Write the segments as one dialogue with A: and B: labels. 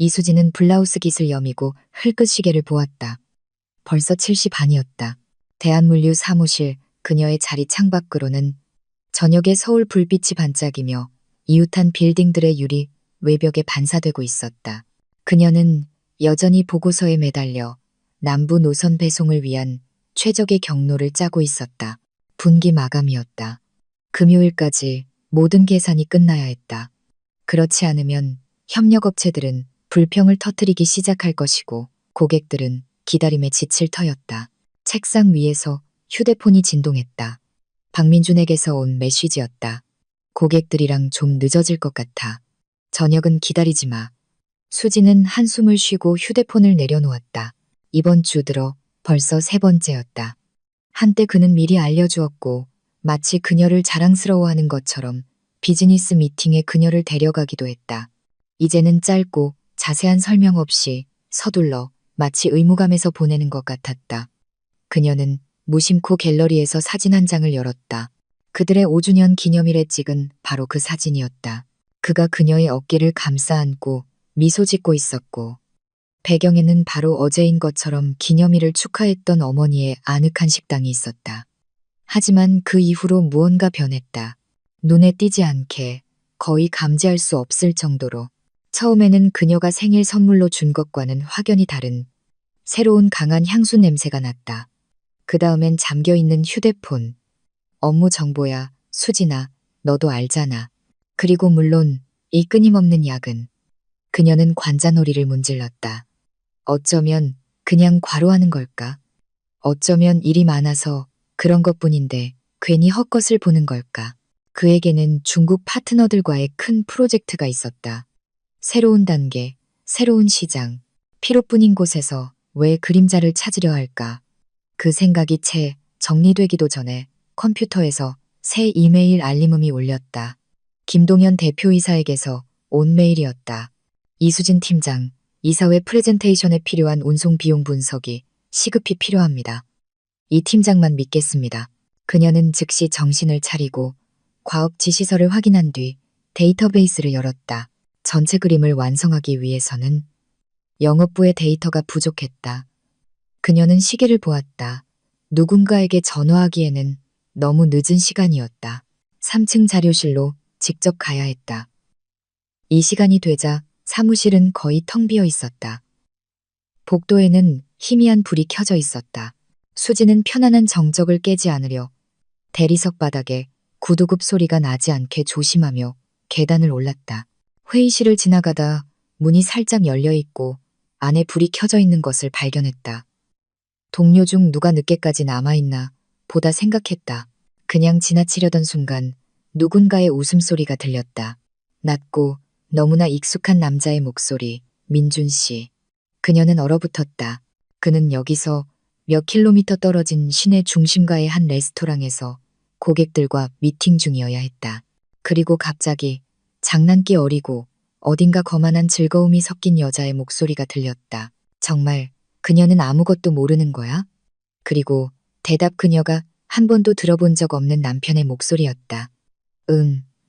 A: 이수진은 블라우스 깃을 여미고 흘끗 시계를 보았다. 벌써 7시 반이었다. 대한물류 사무실 그녀의 자리 창밖으로는 저녁에 서울 불빛이 반짝이며 이웃한 빌딩들의 유리 외벽에 반사되고 있었다. 그녀는 여전히 보고서에 매달려 남부 노선 배송을 위한 최적의 경로를 짜고 있었다. 분기 마감이었다. 금요일까지 모든 계산이 끝나야 했다. 그렇지 않으면 협력업체들은 불평을 터뜨리기 시작할 것이고 고객들은 기다림에 지칠 터였다. 책상 위에서 휴대폰이 진동했다. 박민준에게서 온 메시지였다. 고객들이랑 좀 늦어질 것 같아. 저녁은 기다리지 마. 수지는 한숨을 쉬고 휴대폰을 내려놓았다. 이번 주 들어 벌써 3번째였다. 한때 그는 미리 알려주었고 마치 그녀를 자랑스러워하는 것처럼 비즈니스 미팅에 그녀를 데려가기도 했다. 이제는 짧고 자세한 설명 없이 서둘러 마치 의무감에서 보내는 것 같았다. 그녀는 무심코 갤러리에서 사진 한 장을 열었다. 그들의 5주년 기념일에 찍은 바로 그 사진이었다. 그가 그녀의 어깨를 감싸 안고 미소 짓고 있었고 배경에는 바로 어제인 것처럼 기념일을 축하했던 어머니의 아늑한 식당이 있었다. 하지만 그 이후로 무언가 변했다. 눈에 띄지 않게 거의 감지할 수 없을 정도로 처음에는 그녀가 생일 선물로 준 것과는 확연히 다른 새로운 강한 향수 냄새가 났다. 그 다음엔 잠겨있는 휴대폰. 업무 정보야, 수진아, 너도 알잖아. 그리고 물론 이 끊임없는 야근. 그녀는 관자놀이를 문질렀다. 어쩌면 그냥 과로하는 걸까? 어쩌면 일이 많아서 그런 것뿐인데 괜히 헛것을 보는 걸까? 그에게는 중국 파트너들과의 큰 프로젝트가 있었다. 새로운 단계, 새로운 시장, 피로뿐인 곳에서 왜 그림자를 찾으려 할까? 그 생각이 채 정리되기도 전에 컴퓨터에서 새 이메일 알림음이 울렸다. 김동현 대표이사에게서 온 메일이었다. 이수진 팀장, 이사회 프레젠테이션에 필요한 운송 비용 분석이 시급히 필요합니다. 이 팀장만 믿겠습니다. 그녀는 즉시 정신을 차리고 과업 지시서를 확인한 뒤 데이터베이스를 열었다. 전체 그림을 완성하기 위해서는 영업부의 데이터가 부족했다. 그녀는 시계를 보았다. 누군가에게 전화하기에는 너무 늦은 시간이었다. 3층 자료실로 직접 가야 했다. 이 시간이 되자 사무실은 거의 텅 비어 있었다. 복도에는 희미한 불이 켜져 있었다. 수지는 편안한 정적을 깨지 않으려 대리석 바닥에 구두굽 소리가 나지 않게 조심하며 계단을 올랐다. 회의실을 지나가다 문이 살짝 열려 있고 안에 불이 켜져 있는 것을 발견했다. 동료 중 누가 늦게까지 남아있나 보다 생각했다. 그냥 지나치려던 순간 누군가의 웃음소리가 들렸다. 낮고 너무나 익숙한 남자의 목소리, 민준 씨. 그녀는 얼어붙었다. 그는 여기서 몇 킬로미터 떨어진 시내 중심가의 한 레스토랑에서 고객들과 미팅 중이어야 했다. 그리고 갑자기 장난기 어리고 어딘가 거만한 즐거움이 섞인 여자의 목소리가 들렸다. 정말 그녀는 아무것도 모르는 거야? 그리고 대답 그녀가 한 번도 들어본 적 없는 남편의 목소리였다.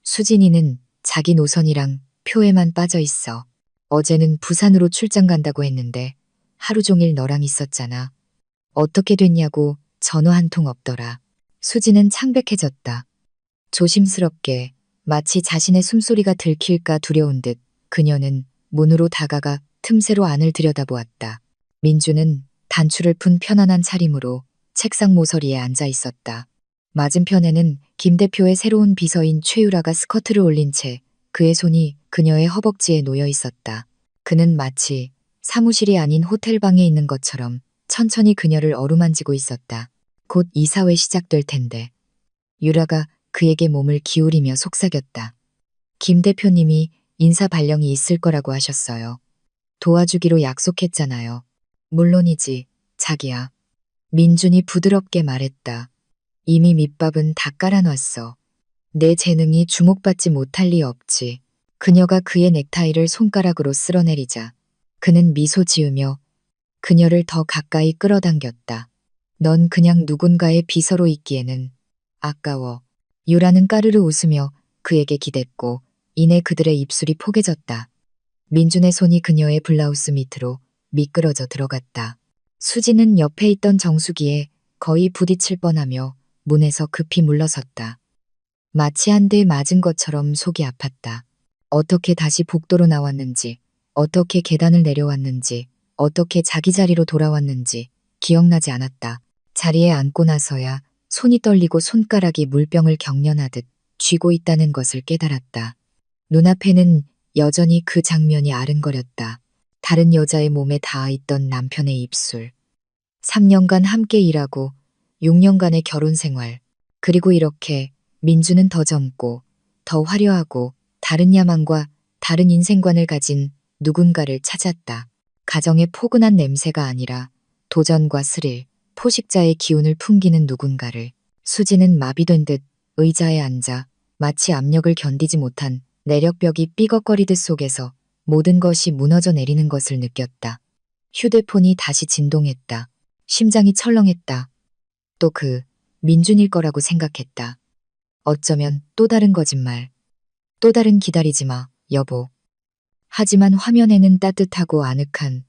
A: 수진이는 자기 노선이랑 표에만 빠져 있어. 어제는 부산으로 출장 간다고 했는데 하루 종일 너랑 있었잖아. 어떻게 됐냐고 전화 한 통 없더라. 수지는 창백해졌다. 조심스럽게 마치 자신의 숨소리가 들킬까 두려운 듯 그녀는 문으로 다가가 틈새로 안을 들여다보았다. 민주는 단추를 푼 편안한 차림으로 책상 모서리에 앉아 있었다. 맞은편에는 김 대표의 새로운 비서인 최유라가 스커트를 올린 채 그의 손이 그녀의 허벅지에 놓여 있었다. 그는 마치 사무실이 아닌 호텔방에 있는 것처럼 천천히 그녀를 어루만지고 있었다. 곧 이사회 시작될 텐데. 유라가 그에게 몸을 기울이며 속삭였다. 김 대표님이 인사 발령이 있을 거라고 하셨어요. 도와주기로 약속했잖아요. 물론이지, 자기야. 민준이 부드럽게 말했다. 이미 밑밥은 다 깔아놨어. 내 재능이 주목받지 못할 리 없지. 그녀가 그의 넥타이를 손가락으로 쓸어내리자 그는 미소 지으며 그녀를 더 가까이 끌어당겼다. 넌 그냥 누군가의 비서로 있기에는 아까워. 유라는 까르르 웃으며 그에게 기댔고 이내 그들의 입술이 포개졌다. 민준의 손이 그녀의 블라우스 밑으로 미끄러져 들어갔다. 수지는 옆에 있던 정수기에 거의 부딪힐 뻔하며 문에서 급히 물러섰다. 마치 한 대 맞은 것처럼 속이 아팠다. 어떻게 다시 복도로 나왔는지, 어떻게 계단을 내려왔는지, 어떻게 자기 자리로 돌아왔는지 기억나지 않았다. 자리에 앉고 나서야 손이 떨리고 손가락이 물병을 경련하듯 쥐고 있다는 것을 깨달았다. 눈앞에는 여전히 그 장면이 아른거렸다. 다른 여자의 몸에 닿아있던 남편의 입술. 3년간 함께 일하고 6년간의 결혼 생활. 그리고 이렇게 민주는 더 젊고 더 화려하고 다른 야망과 다른 인생관을 가진 누군가를 찾았다. 가정의 포근한 냄새가 아니라 도전과 스릴, 포식자의 기운을 풍기는 누군가를. 수지는 마비된 듯 의자에 앉아 마치 압력을 견디지 못한 내력벽이 삐걱거리듯 속에서 모든 것이 무너져 내리는 것을 느꼈다. 휴대폰이 다시 진동했다. 심장이 철렁했다. 또 민준일 거라고 생각했다. 어쩌면 또 다른 거짓말. 또 다른 기다리지 마, 여보. 하지만 화면에는 따뜻하고 아늑한,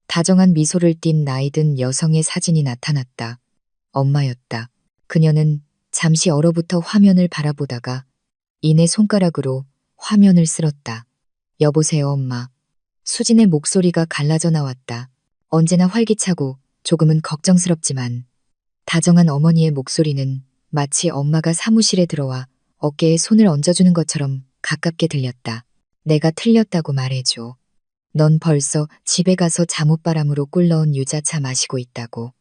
A: 다정한 미소를 띤 나이든 여성의 사진이 나타났다. 엄마였다. 그녀는 잠시 얼어붙어 화면을 바라보다가 이내 손가락으로 화면을 쓸었다. 여보세요, 엄마. 수진의 목소리가 갈라져 나왔다. 언제나 활기차고 조금은 걱정스럽지만 다정한 어머니의 목소리는 마치 엄마가 사무실에 들어와 어깨에 손을 얹어주는 것처럼 가깝게 들렸다. 내가 틀렸다고 말해줘. 넌 벌써 집에 가서 잠옷바람으로 꿀넣은 유자차 마시고 있다고.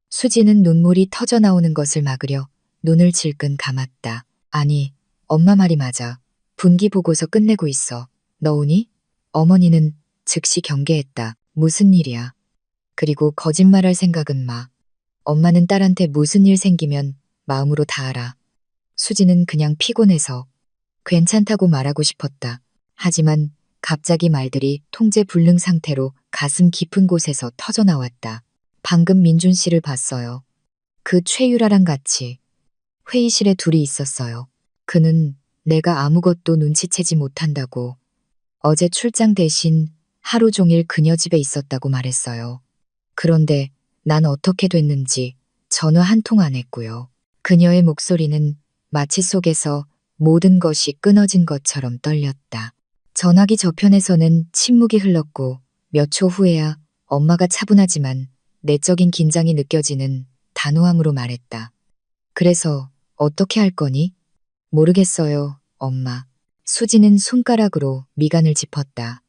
A: 수지는 눈물이 터져 나오는 것을 막으려 눈을 질끈 감았다. 아니, 엄마 말이 맞아. 분기 보고서 끝내고 있어. 너 오니? 어머니는 즉시 경계했다. 무슨 일이야? 그리고 거짓말할 생각은 마. 엄마는 딸한테 무슨 일 생기면 마음으로 다 알아. 수지는 그냥 피곤해서 괜찮다고 말하고 싶었다. 하지만 갑자기 말들이 통제 불능 상태로 가슴 깊은 곳에서 터져 나왔다. 방금 민준 씨를 봤어요. 그 최유라랑 같이 회의실에 둘이 있었어요. 그는 내가 아무것도 눈치채지 못한다고 어제 출장 대신 하루 종일 그녀 집에 있었다고 말했어요. 그런데 난 어떻게 됐는지 전화 한 통 안 했고요. 그녀의 목소리는 마치 속에서 모든 것이 끊어진 것처럼 떨렸다. 전화기 저편에서는 침묵이 흘렀고 몇 초 후에야 엄마가 차분하지만 내적인 긴장이 느껴지는 단호함으로 말했다. 그래서 어떻게 할 거니? 모르겠어요, 엄마. 수지는 손가락으로 미간을 짚었다.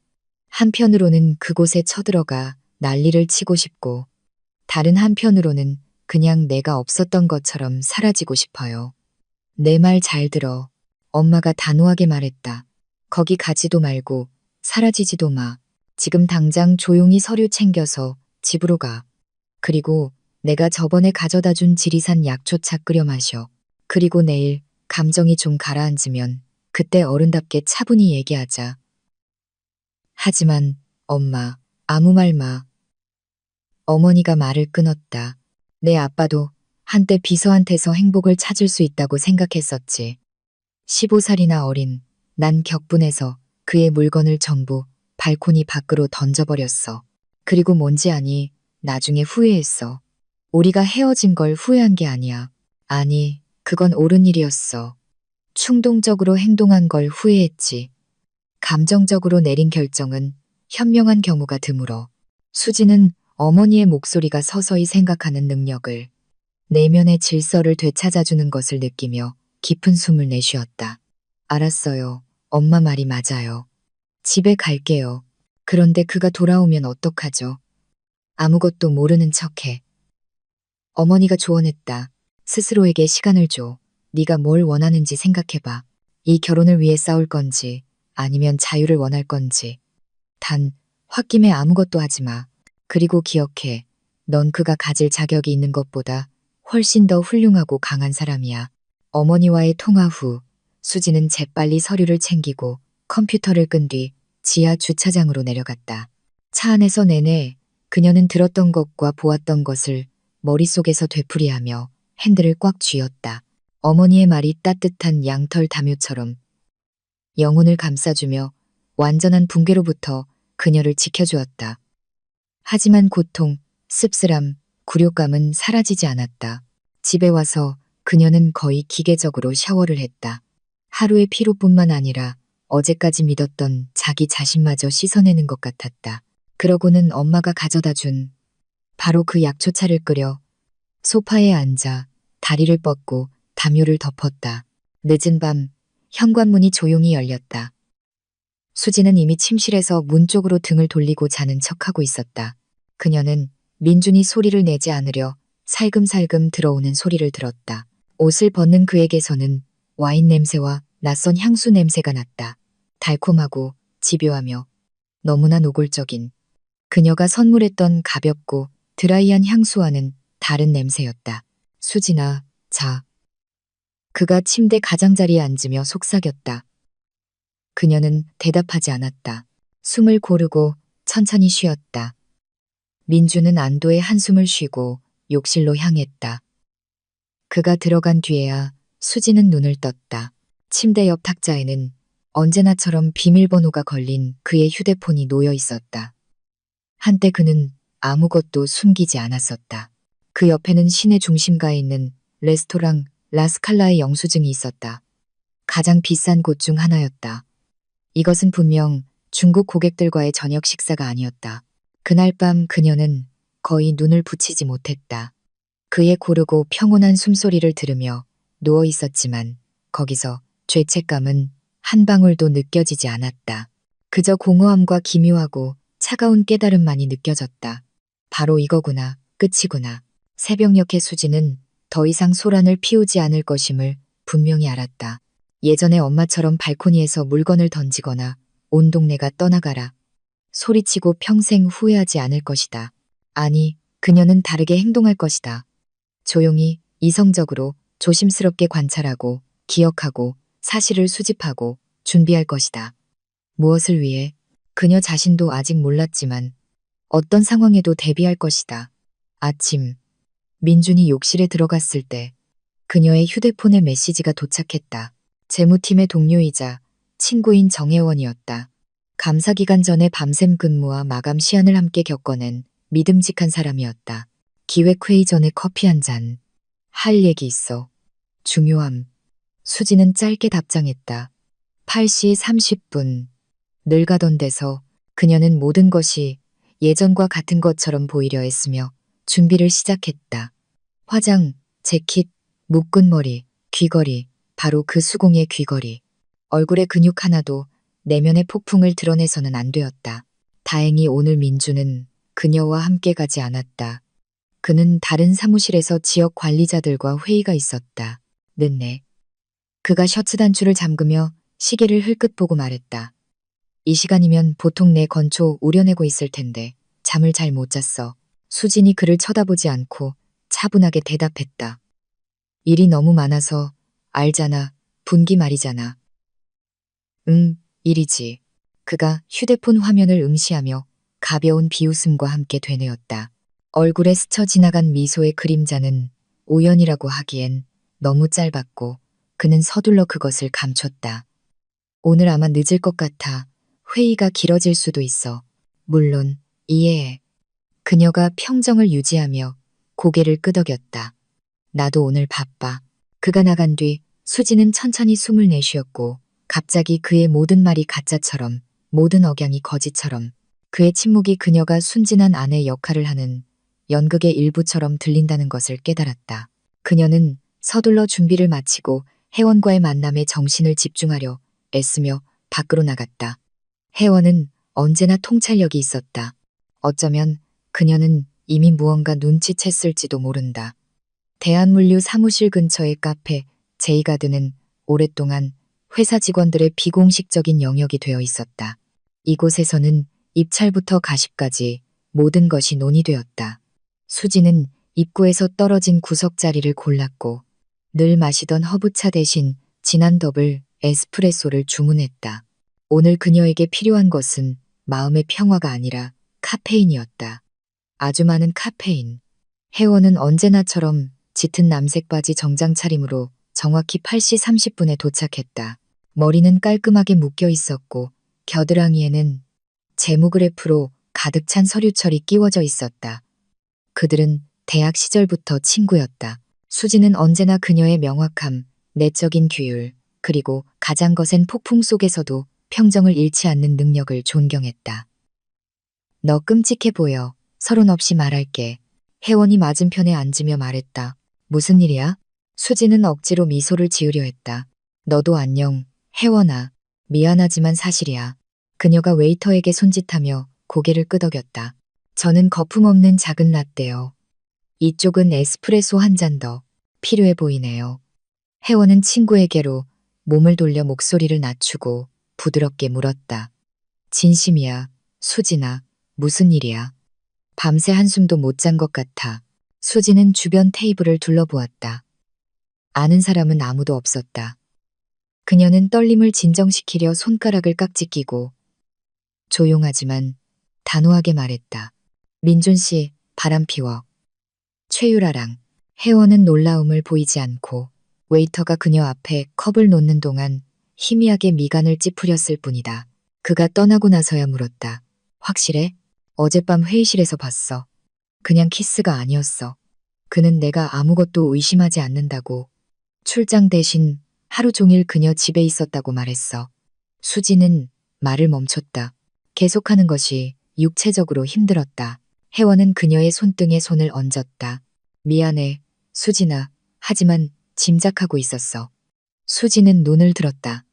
A: 한편으로는 그곳에 쳐들어가 난리를 치고 싶고 다른 한편으로는 그냥 내가 없었던 것처럼 사라지고 싶어요. 내 말 잘 들어. 엄마가 단호하게 말했다. 거기 가지도 말고 사라지지도 마. 지금 당장 조용히 서류 챙겨서 집으로 가. 그리고 내가 저번에 가져다 준 지리산 약초차 끓여 마셔. 그리고 내일 감정이 좀 가라앉으면 그때 어른답게 차분히 얘기하자. 하지만 엄마, 아무 말 마. 어머니가 말을 끊었다. 내 아빠도 한때 비서한테서 행복을 찾을 수 있다고 생각했었지. 15살이나 어린 난 격분해서 그의 물건을 전부 발코니 밖으로 던져버렸어. 그리고 뭔지 아니, 나중에 후회했어. 우리가 헤어진 걸 후회한 게 아니야. 아니, 그건 옳은 일이었어. 충동적으로 행동한 걸 후회했지. 감정적으로 내린 결정은 현명한 경우가 드물어. 수지는 어머니의 목소리가 서서히 생각하는 능력을, 내면의 질서를 되찾아주는 것을 느끼며 깊은 숨을 내쉬었다. 알았어요. 엄마 말이 맞아요. 집에 갈게요. 그런데 그가 돌아오면 어떡하죠? 아무것도 모르는 척해. 어머니가 조언했다. 스스로에게 시간을 줘. 네가 뭘 원하는지 생각해봐. 이 결혼을 위해 싸울 건지 아니면 자유를 원할 건지. 단 홧김에 아무것도 하지 마. 그리고 기억해. 넌 그가 가질 자격이 있는 것보다 훨씬 더 훌륭하고 강한 사람이야. 어머니와의 통화 후 수지는 재빨리 서류를 챙기고 컴퓨터를 끈 뒤 지하 주차장으로 내려갔다. 차 안에서 내내 그녀는 들었던 것과 보았던 것을 머릿속에서 되풀이하며 핸들을 꽉 쥐었다. 어머니의 말이 따뜻한 양털 담요처럼 영혼을 감싸주며 완전한 붕괴로부터 그녀를 지켜주었다. 하지만 고통, 씁쓸함, 굴욕감은 사라지지 않았다. 집에 와서 그녀는 거의 기계적으로 샤워를 했다. 하루의 피로뿐만 아니라 어제까지 믿었던 자기 자신마저 씻어내는 것 같았다. 그러고는 엄마가 가져다 준 바로 그 약초차를 끓여 소파에 앉아 다리를 뻗고 담요를 덮었다. 늦은 밤 현관문이 조용히 열렸다. 수지는 이미 침실에서 문 쪽으로 등을 돌리고 자는 척하고 있었다. 그녀는 민준이 소리를 내지 않으려 살금살금 들어오는 소리를 들었다. 옷을 벗는 그에게서는 와인 냄새와 낯선 향수 냄새가 났다. 달콤하고 집요하며 너무나 노골적인 그녀가 선물했던 가볍고 드라이한 향수와는 다른 냄새였다. 수진아, 자. 그가 침대 가장자리에 앉으며 속삭였다. 그녀는 대답하지 않았다. 숨을 고르고 천천히 쉬었다. 민주는 안도의 한숨을 쉬고 욕실로 향했다. 그가 들어간 뒤에야 수지는 눈을 떴다. 침대 옆 탁자에는 언제나처럼 비밀번호가 걸린 그의 휴대폰이 놓여 있었다. 한때 그는 아무것도 숨기지 않았었다. 그 옆에는 시내 중심가에 있는 레스토랑 라스칼라의 영수증이 있었다. 가장 비싼 곳 중 하나였다. 이것은 분명 중국 고객들과의 저녁 식사가 아니었다. 그날 밤 그녀는 거의 눈을 붙이지 못했다. 그의 고르고 평온한 숨소리를 들으며 누워 있었지만 거기서 죄책감은 한 방울도 느껴지지 않았다. 그저 공허함과 기묘하고 차가운 깨달음만이 느껴졌다. 바로 이거구나, 끝이구나. 새벽녘의 수지는 더 이상 소란을 피우지 않을 것임을 분명히 알았다. 예전에 엄마처럼 발코니에서 물건을 던지거나 온 동네가 떠나가라 소리치고 평생 후회하지 않을 것이다. 아니, 그녀는 다르게 행동할 것이다. 조용히, 이성적으로, 조심스럽게 관찰하고, 기억하고, 사실을 수집하고, 준비할 것이다. 무엇을 위해? 그녀 자신도 아직 몰랐지만 어떤 상황에도 대비할 것이다. 아침, 민준이 욕실에 들어갔을 때 그녀의 휴대폰에 메시지가 도착했다. 재무팀의 동료이자 친구인 정혜원이었다. 감사 기간 전에 밤샘 근무와 마감 시한을 함께 겪어낸 믿음직한 사람이었다. 기획회의 전에 커피 한 잔. 할 얘기 있어. 중요함. 수지는 짧게 답장했다. 8시 30분. 늘 가던 데서 그녀는 모든 것이 예전과 같은 것처럼 보이려 했으며 준비를 시작했다. 화장, 재킷, 묶은 머리, 귀걸이, 바로 그 수공의 귀걸이. 얼굴의 근육 하나도 내면의 폭풍을 드러내서는 안 되었다. 다행히 오늘 민주는 그녀와 함께 가지 않았다. 그는 다른 사무실에서 지역 관리자들과 회의가 있었다. 늦네. 그가 셔츠 단추를 잠그며 시계를 흘끗 보고 말했다. 이 시간이면 보통 내 건초 우려내고 있을 텐데 잠을 잘 못 잤어. 수진이 그를 쳐다보지 않고 차분하게 대답했다. 일이 너무 많아서 알잖아. 분기 말이잖아. 응, 일이지. 그가 휴대폰 화면을 응시하며 가벼운 비웃음과 함께 되뇌었다. 얼굴에 스쳐 지나간 미소의 그림자는 우연이라고 하기엔 너무 짧았고 그는 서둘러 그것을 감췄다. 오늘 아마 늦을 것 같아. 회의가 길어질 수도 있어. 물론 이해해. 그녀가 평정을 유지하며 고개를 끄덕였다. 나도 오늘 바빠. 그가 나간 뒤 수지는 천천히 숨을 내쉬었고 갑자기 그의 모든 말이 가짜처럼 모든 억양이 거짓처럼 그의 침묵이 그녀가 순진한 아내 역할을 하는 연극의 일부처럼 들린다는 것을 깨달았다. 그녀는 서둘러 준비를 마치고 혜원과의 만남에 정신을 집중하려 애쓰며 밖으로 나갔다. 혜원은 언제나 통찰력이 있었다. 어쩌면 그녀는 이미 무언가 눈치챘을지도 모른다. 대한물류 사무실 근처의 카페 제이가든은 오랫동안 회사 직원들의 비공식적인 영역이 되어 있었다. 이곳에서는 입찰부터 가십까지 모든 것이 논의되었다. 수지는 입구에서 떨어진 구석 자리를 골랐고 늘 마시던 허브차 대신 진한 더블 에스프레소를 주문했다. 오늘 그녀에게 필요한 것은 마음의 평화가 아니라 카페인이었다. 아주 많은 카페인. 혜원은 언제나처럼 짙은 남색 바지 정장 차림으로 정확히 8시 30분에 도착했다. 머리는 깔끔하게 묶여 있었고 겨드랑이에는 재무그래프로 가득 찬 서류철이 끼워져 있었다. 그들은 대학 시절부터 친구였다. 수지는 언제나 그녀의 명확함, 내적인 규율, 그리고 가장 거센 폭풍 속에서도 평정을 잃지 않는 능력을 존경했다. 너 끔찍해 보여. 서론 없이 말할게. 혜원이 맞은편에 앉으며 말했다. 무슨 일이야? 수지는 억지로 미소를 지으려 했다. 너도 안녕, 혜원아. 미안하지만 사실이야. 그녀가 웨이터에게 손짓하며 고개를 끄덕였다. 저는 거품 없는 작은 라떼요. 이쪽은 에스프레소 한 잔 더. 필요해 보이네요. 혜원은 친구에게로 몸을 돌려 목소리를 낮추고 부드럽게 물었다. 진심이야, 수진아. 무슨 일이야? 밤새 한숨도 못 잔 것 같아. 수지는 주변 테이블을 둘러보았다. 아는 사람은 아무도 없었다. 그녀는 떨림을 진정시키려 손가락을 깍지 끼고 조용하지만 단호하게 말했다. 민준 씨, 바람 피워. 최유라랑. 혜원은 놀라움을 보이지 않고 웨이터가 그녀 앞에 컵을 놓는 동안 희미하게 미간을 찌푸렸을 뿐이다. 그가 떠나고 나서야 물었다. 확실해? 어젯밤 회의실에서 봤어. 그냥 키스가 아니었어. 그는 내가 아무것도 의심하지 않는다고. 출장 대신 하루 종일 그녀 집에 있었다고 말했어. 수지는 말을 멈췄다. 계속하는 것이 육체적으로 힘들었다. 혜원은 그녀의 손등에 손을 얹었다. 미안해, 수진아. 하지만 짐작하고 있었어. 수지는 눈을 들었다.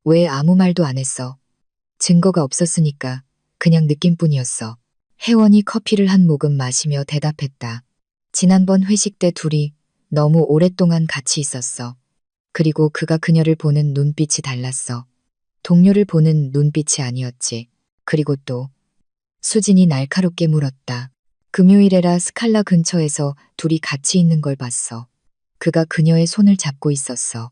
A: 왜 아무 말도 안 했어? 증거가 없었으니까 그냥 느낌뿐이었어. 혜원이 커피를 한 모금 마시며 대답했다. 지난번 회식 때 둘이 너무 오랫동안 같이 있었어. 그리고 그가 그녀를 보는 눈빛이 달랐어. 동료를 보는 눈빛이 아니었지. 그리고 또 수진이 날카롭게 물었다. 금요일에라 스칼라 근처에서 둘이 같이 있는 걸 봤어. 그가 그녀의 손을 잡고 있었어.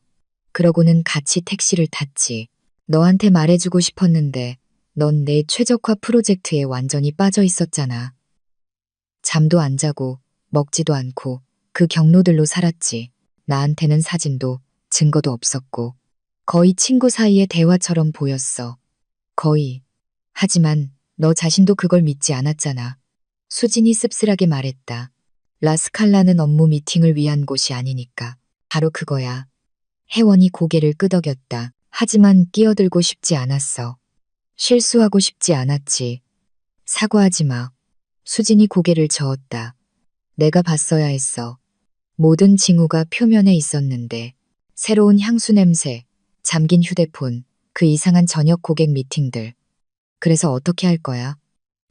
A: 그러고는 같이 택시를 탔지. 너한테 말해주고 싶었는데 넌 내 최적화 프로젝트에 완전히 빠져 있었잖아. 잠도 안 자고 먹지도 않고 그 경로들로 살았지. 나한테는 사진도 증거도 없었고 거의 친구 사이의 대화처럼 보였어. 거의. 하지만 너 자신도 그걸 믿지 않았잖아. 수진이 씁쓸하게 말했다. 라스칼라는 업무 미팅을 위한 곳이 아니니까. 바로 그거야. 혜원이 고개를 끄덕였다. 하지만 끼어들고 싶지 않았어. 실수하고 싶지 않았지. 사과하지 마. 수진이 고개를 저었다. 내가 봤어야 했어. 모든 징후가 표면에 있었는데 새로운 향수 냄새, 잠긴 휴대폰, 그 이상한 저녁 고객 미팅들. 그래서 어떻게 할 거야?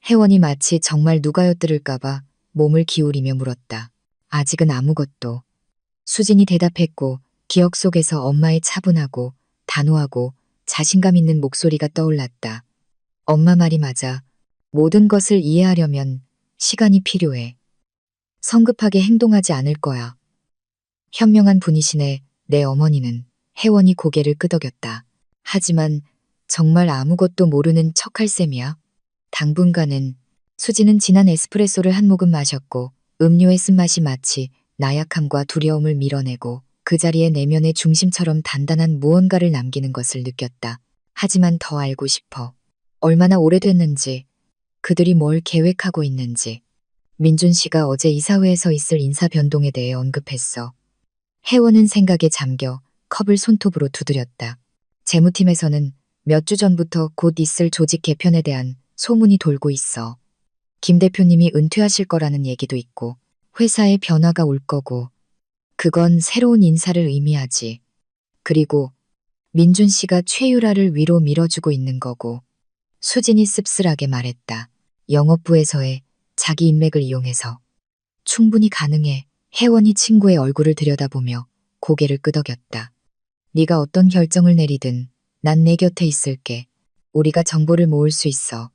A: 혜원이 마치 정말 누가 엿들을까봐 몸을 기울이며 물었다. 아직은 아무것도. 수진이 대답했고 기억 속에서 엄마의 차분하고 단호하고 자신감 있는 목소리가 떠올랐다. 엄마 말이 맞아. 모든 것을 이해하려면 시간이 필요해. 성급하게 행동하지 않을 거야. 현명한 분이시네. 내 어머니는. 혜원이 고개를 끄덕였다. 하지만 정말 아무것도 모르는 척할 셈이야. 당분간은. 수지는 진한 에스프레소를 한 모금 마셨고 음료의 쓴맛이 마치 나약함과 두려움을 밀어내고 그 자리에 내면의 중심처럼 단단한 무언가를 남기는 것을 느꼈다. 하지만 더 알고 싶어. 얼마나 오래됐는지, 그들이 뭘 계획하고 있는지. 민준 씨가 어제 이사회에서 있을 인사 변동에 대해 언급했어. 혜원은 생각에 잠겨 컵을 손톱으로 두드렸다. 재무팀에서는 몇 주 전부터 곧 있을 조직 개편에 대한 소문이 돌고 있어. 김 대표님이 은퇴하실 거라는 얘기도 있고 회사에 변화가 올 거고 그건 새로운 인사를 의미하지. 그리고 민준 씨가 최유라를 위로 밀어주고 있는 거고. 수진이 씁쓸하게 말했다. 영업부에서의 자기 인맥을 이용해서. 충분히 가능해. 혜원이 친구의 얼굴을 들여다보며 고개를 끄덕였다. 네가 어떤 결정을 내리든 난 내 곁에 있을게. 우리가 정보를 모을 수 있어.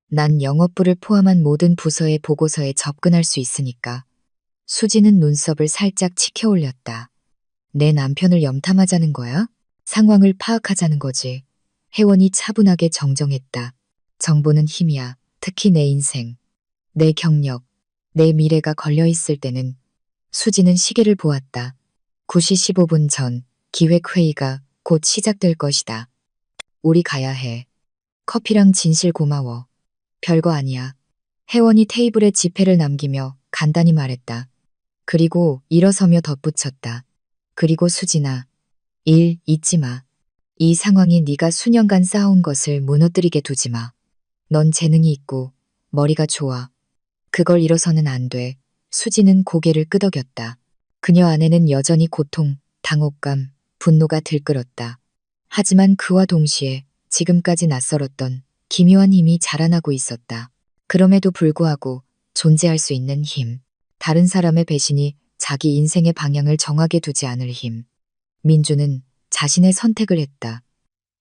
A: 난 영업부를 포함한 모든 부서의 보고서에 접근할 수 있으니까. 수지는 눈썹을 살짝 치켜 올렸다. 내 남편을 염탐하자는 거야? 상황을 파악하자는 거지. 혜원이 차분하게 정정했다. 정보는 힘이야. 특히 내 인생, 내 경력, 내 미래가 걸려있을 때는. 수지는 시계를 보았다. 9시 15분 전 기획회의가 곧 시작될 것이다. 우리 가야 해. 커피랑 진실 고마워. 별거 아니야. 혜원이 테이블에 지폐를 남기며 간단히 말했다. 그리고 일어서며 덧붙였다. 그리고 수진아, 일 잊지 마. 이 상황이 네가 수년간 쌓아온 것을 무너뜨리게 두지 마. 넌 재능이 있고 머리가 좋아. 그걸 잃어서는 안 돼. 수지는 고개를 끄덕였다. 그녀 안에는 여전히 고통, 당혹감, 분노가 들끓었다. 하지만 그와 동시에 지금까지 낯설었던 기묘한 힘이 자라나고 있었다. 그럼에도 불구하고 존재할 수 있는 힘. 다른 사람의 배신이 자기 인생의 방향을 정하게 두지 않을 힘. 민주는 자신의 선택을 했다.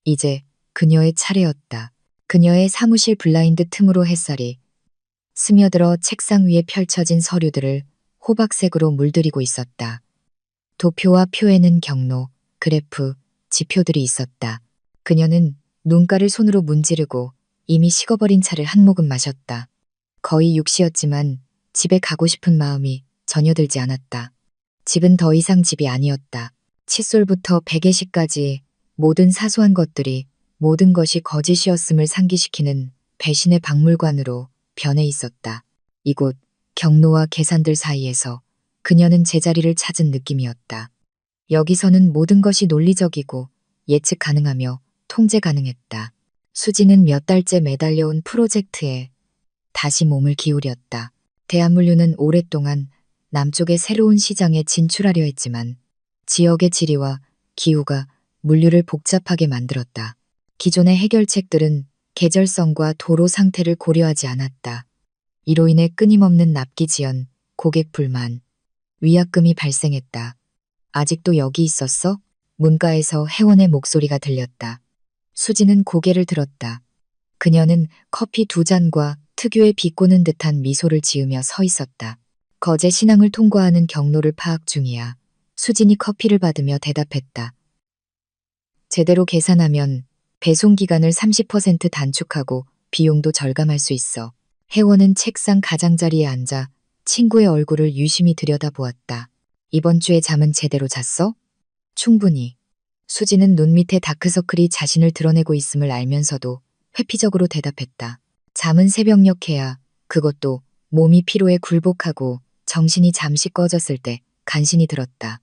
A: 이제 그녀의 차례였다. 그녀의 사무실 블라인드 틈으로 햇살이 스며들어 책상 위에 펼쳐진 서류들을 호박색으로 물들이고 있었다. 도표와 표에는 경로, 그래프, 지표들이 있었다. 그녀는 눈가를 손으로 문지르고 이미 식어버린 차를 한 모금 마셨다. 거의 6시였지만 집에 가고 싶은 마음이 전혀 들지 않았다. 집은 더 이상 집이 아니었다. 칫솔부터 베개시까지 모든 사소한 것들이 모든 것이 거짓이었음을 상기시키는 배신의 박물관으로 변해 있었다. 이곳 경로와 계산들 사이에서 그녀는 제자리를 찾은 느낌이었다. 여기서는 모든 것이 논리적이고 예측 가능하며 통제 가능했다. 수지는 몇 달째 매달려온 프로젝트에 다시 몸을 기울였다. 대한물류는 오랫동안 남쪽의 새로운 시장에 진출하려 했지만 지역의 지리와 기후가 물류를 복잡하게 만들었다. 기존의 해결책들은 계절성과 도로 상태를 고려하지 않았다. 이로 인해 끊임없는 납기 지연, 고객 불만, 위약금이 발생했다. 아직도 여기 있었어? 문가에서 혜원의 목소리가 들렸다. 수지는 고개를 들었다. 그녀는 커피 2잔과 특유의 비꼬는 듯한 미소를 지으며 서 있었다. 거제 신항을 통과하는 경로를 파악 중이야. 수진이 커피를 받으며 대답했다. 제대로 계산하면 배송 기간을 30% 단축하고 비용도 절감할 수 있어. 혜원은 책상 가장자리에 앉아 친구의 얼굴을 유심히 들여다보았다. 이번 주에 잠은 제대로 잤어? 충분히. 수지는 눈 밑에 다크서클이 자신을 드러내고 있음을 알면서도 회피적으로 대답했다. 잠은 새벽녘해야, 그것도 몸이 피로에 굴복하고 정신이 잠시 꺼졌을 때 간신히 들었다.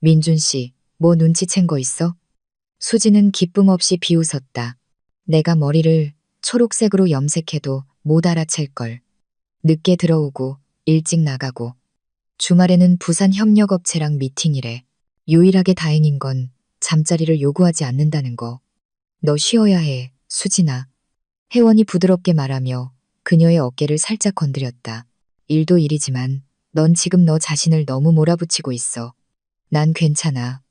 A: 민준 씨, 뭐 눈치챈 거 있어? 수지는 기쁨 없이 비웃었다. 내가 머리를 초록색으로 염색해도 못 알아챌걸. 늦게 들어오고 일찍 나가고 주말에는 부산 협력업체랑 미팅이래. 유일하게 다행인 건 잠자리를 요구하지 않는다는 거. 너 쉬어야 해, 수진아. 혜원이 부드럽게 말하며 그녀의 어깨를 살짝 건드렸다. 일도 일이지만 넌 지금 너 자신을 너무 몰아붙이고 있어. 난 괜찮아.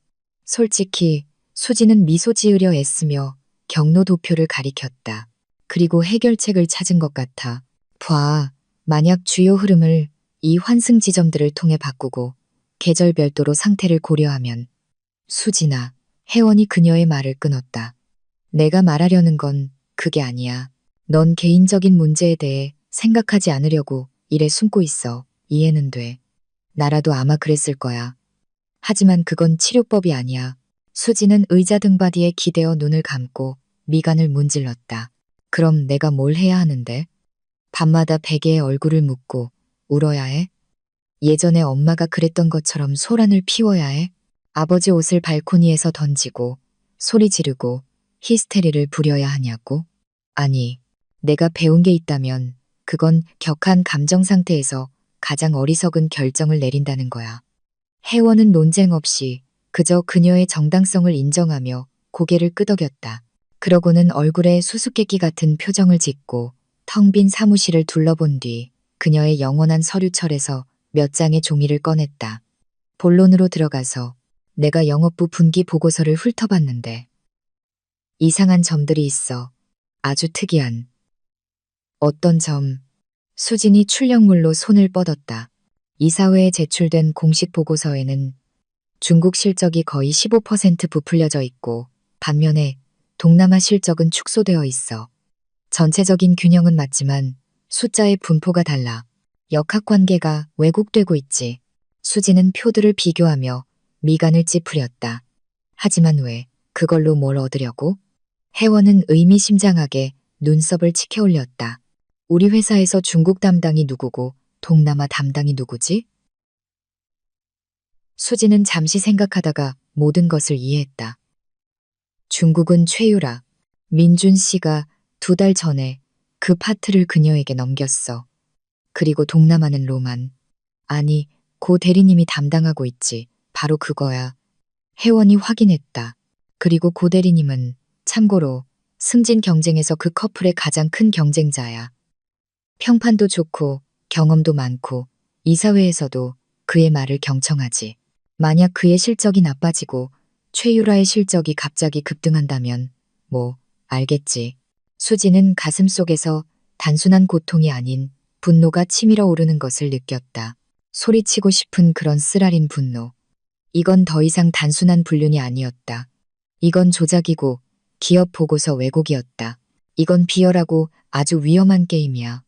A: 솔직히 수지는 미소 지으려 애쓰며 경로 도표를 가리켰다. 그리고 해결책을 찾은 것 같아. 봐, 만약 주요 흐름을 이 환승 지점들을 통해 바꾸고 계절 별도로 상태를 고려하면 수지나 혜원이 그녀의 말을 끊었다. 내가 말하려는 건 그게 아니야. 넌 개인적인 문제에 대해 생각하지 않으려고 이래 숨고 있어. 이해는 돼. 나라도 아마 그랬을 거야. 하지만 그건 치료법이 아니야. 수지는 의자 등받이에 기대어 눈을 감고 미간을 문질렀다. 그럼 내가 뭘 해야 하는데? 밤마다 베개에 얼굴을 묻고 울어야 해? 예전에 엄마가 그랬던 것처럼 소란을 피워야 해? 아버지 옷을 발코니에서 던지고 소리 지르고 히스테리를 부려야 하냐고? 아니, 내가 배운 게 있다면 그건 격한 감정 상태에서 가장 어리석은 결정을 내린다는 거야. 혜원은 논쟁 없이 그저 그녀의 정당성을 인정하며 고개를 끄덕였다. 그러고는 얼굴에 수수께끼 같은 표정을 짓고 텅 빈 사무실을 둘러본 뒤 그녀의 영원한 서류철에서 몇 장의 종이를 꺼냈다. 본론으로 들어가서 내가 영업부 분기 보고서를 훑어봤는데 이상한 점들이 있어. 아주 특이한. 어떤 점? 수진이 출력물로 손을 뻗었다. 이사회에 제출된 공식 보고서에는 중국 실적이 거의 15% 부풀려져 있고 반면에 동남아 실적은 축소되어 있어. 전체적인 균형은 맞지만 숫자의 분포가 달라. 역학관계가 왜곡되고 있지. 수지는 표들을 비교하며 미간을 찌푸렸다. 하지만 왜 그걸로 뭘 얻으려고? 혜원은 의미심장하게 눈썹을 치켜 올렸다. 우리 회사에서 중국 담당이 누구고 동남아 담당이 누구지? 수지는 잠시 생각하다가 모든 것을 이해했다. 중국은 최유라, 민준 씨가 2달 전에 그 파트를 그녀에게 넘겼어. 그리고 동남아는 로만. 아니, 고 대리님이 담당하고 있지. 바로 그거야. 혜원이 확인했다. 그리고 고 대리님은 참고로 승진 경쟁에서 그 커플의 가장 큰 경쟁자야. 평판도 좋고 경험도 많고 이사회에서도 그의 말을 경청하지. 만약 그의 실적이 나빠지고 최유라의 실적이 갑자기 급등한다면 뭐 알겠지. 수지는 가슴속에서 단순한 고통이 아닌 분노가 치밀어 오르는 것을 느꼈다. 소리치고 싶은 그런 쓰라린 분노. 이건 더 이상 단순한 불륜이 아니었다. 이건 조작이고 기업 보고서 왜곡이었다. 이건 비열하고 아주 위험한 게임이야.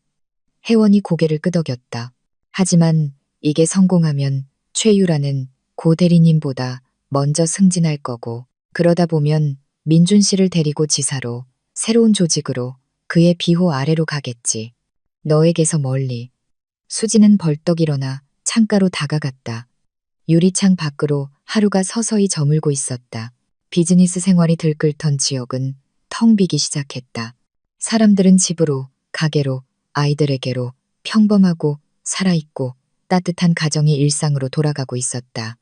A: 혜원이 고개를 끄덕였다. 하지만 이게 성공하면 최유라는 고 대리님보다 먼저 승진할 거고, 그러다 보면 민준 씨를 데리고 지사로, 새로운 조직으로 그의 비호 아래로 가겠지. 너에게서 멀리. 수지는 벌떡 일어나 창가로 다가갔다. 유리창 밖으로 하루가 서서히 저물고 있었다. 비즈니스 생활이 들끓던 지역은 텅 비기 시작했다. 사람들은 집으로, 가게로, 아이들에게로 평범하고 살아있고 따뜻한 가정이 일상으로 돌아가고 있었다.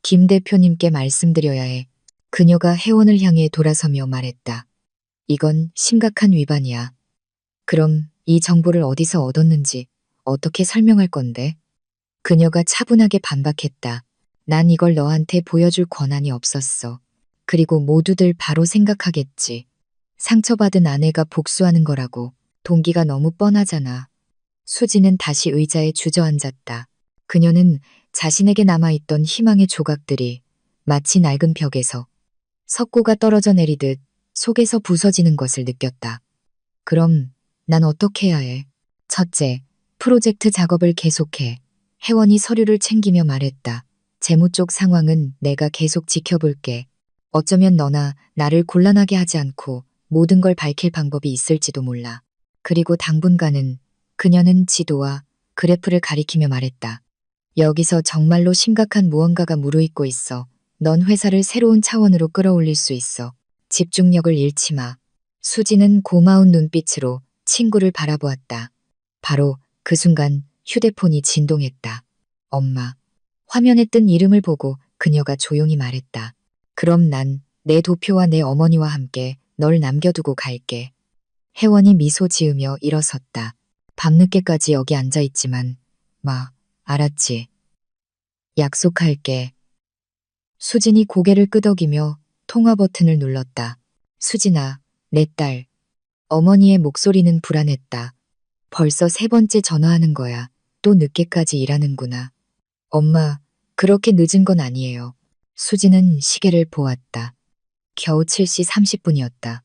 A: 김 대표님께 말씀드려야 해. 그녀가 혜원을 향해 돌아서며 말했다. 이건 심각한 위반이야. 그럼 이 정보를 어디서 얻었는지 어떻게 설명할 건데? 그녀가 차분하게 반박했다. 난 이걸 너한테 보여줄 권한이 없었어. 그리고 모두들 바로 생각하겠지. 상처받은 아내가 복수하는 거라고. 동기가 너무 뻔하잖아. 수지는 다시 의자에 주저앉았다. 그녀는 자신에게 남아있던 희망의 조각들이 마치 낡은 벽에서 석고가 떨어져 내리듯 속에서 부서지는 것을 느꼈다. 그럼 난 어떻게 해야 해? 첫째, 프로젝트 작업을 계속해. 혜원이 서류를 챙기며 말했다. 재무 쪽 상황은 내가 계속 지켜볼게. 어쩌면 너나 나를 곤란하게 하지 않고 모든 걸 밝힐 방법이 있을지도 몰라. 그리고 당분간은 그녀는 지도와 그래프를 가리키며 말했다. 여기서 정말로 심각한 무언가가 무르익고 있어. 넌 회사를 새로운 차원으로 끌어올릴 수 있어. 집중력을 잃지 마. 수지는 고마운 눈빛으로 친구를 바라보았다. 바로 그 순간 휴대폰이 진동했다. 엄마. 화면에 뜬 이름을 보고 그녀가 조용히 말했다. 그럼 난 내 도표와 내 어머니와 함께 널 남겨두고 갈게. 혜원이 미소 지으며 일어섰다. 밤늦게까지 여기 앉아있지만 마, 알았지. 약속할게. 수진이 고개를 끄덕이며 통화 버튼을 눌렀다. 수진아, 내 딸. 어머니의 목소리는 불안했다. 벌써 3번째 전화하는 거야. 또 늦게까지 일하는구나. 엄마, 그렇게 늦은 건 아니에요. 수지는 시계를 보았다. 겨우 7시 30분이었다.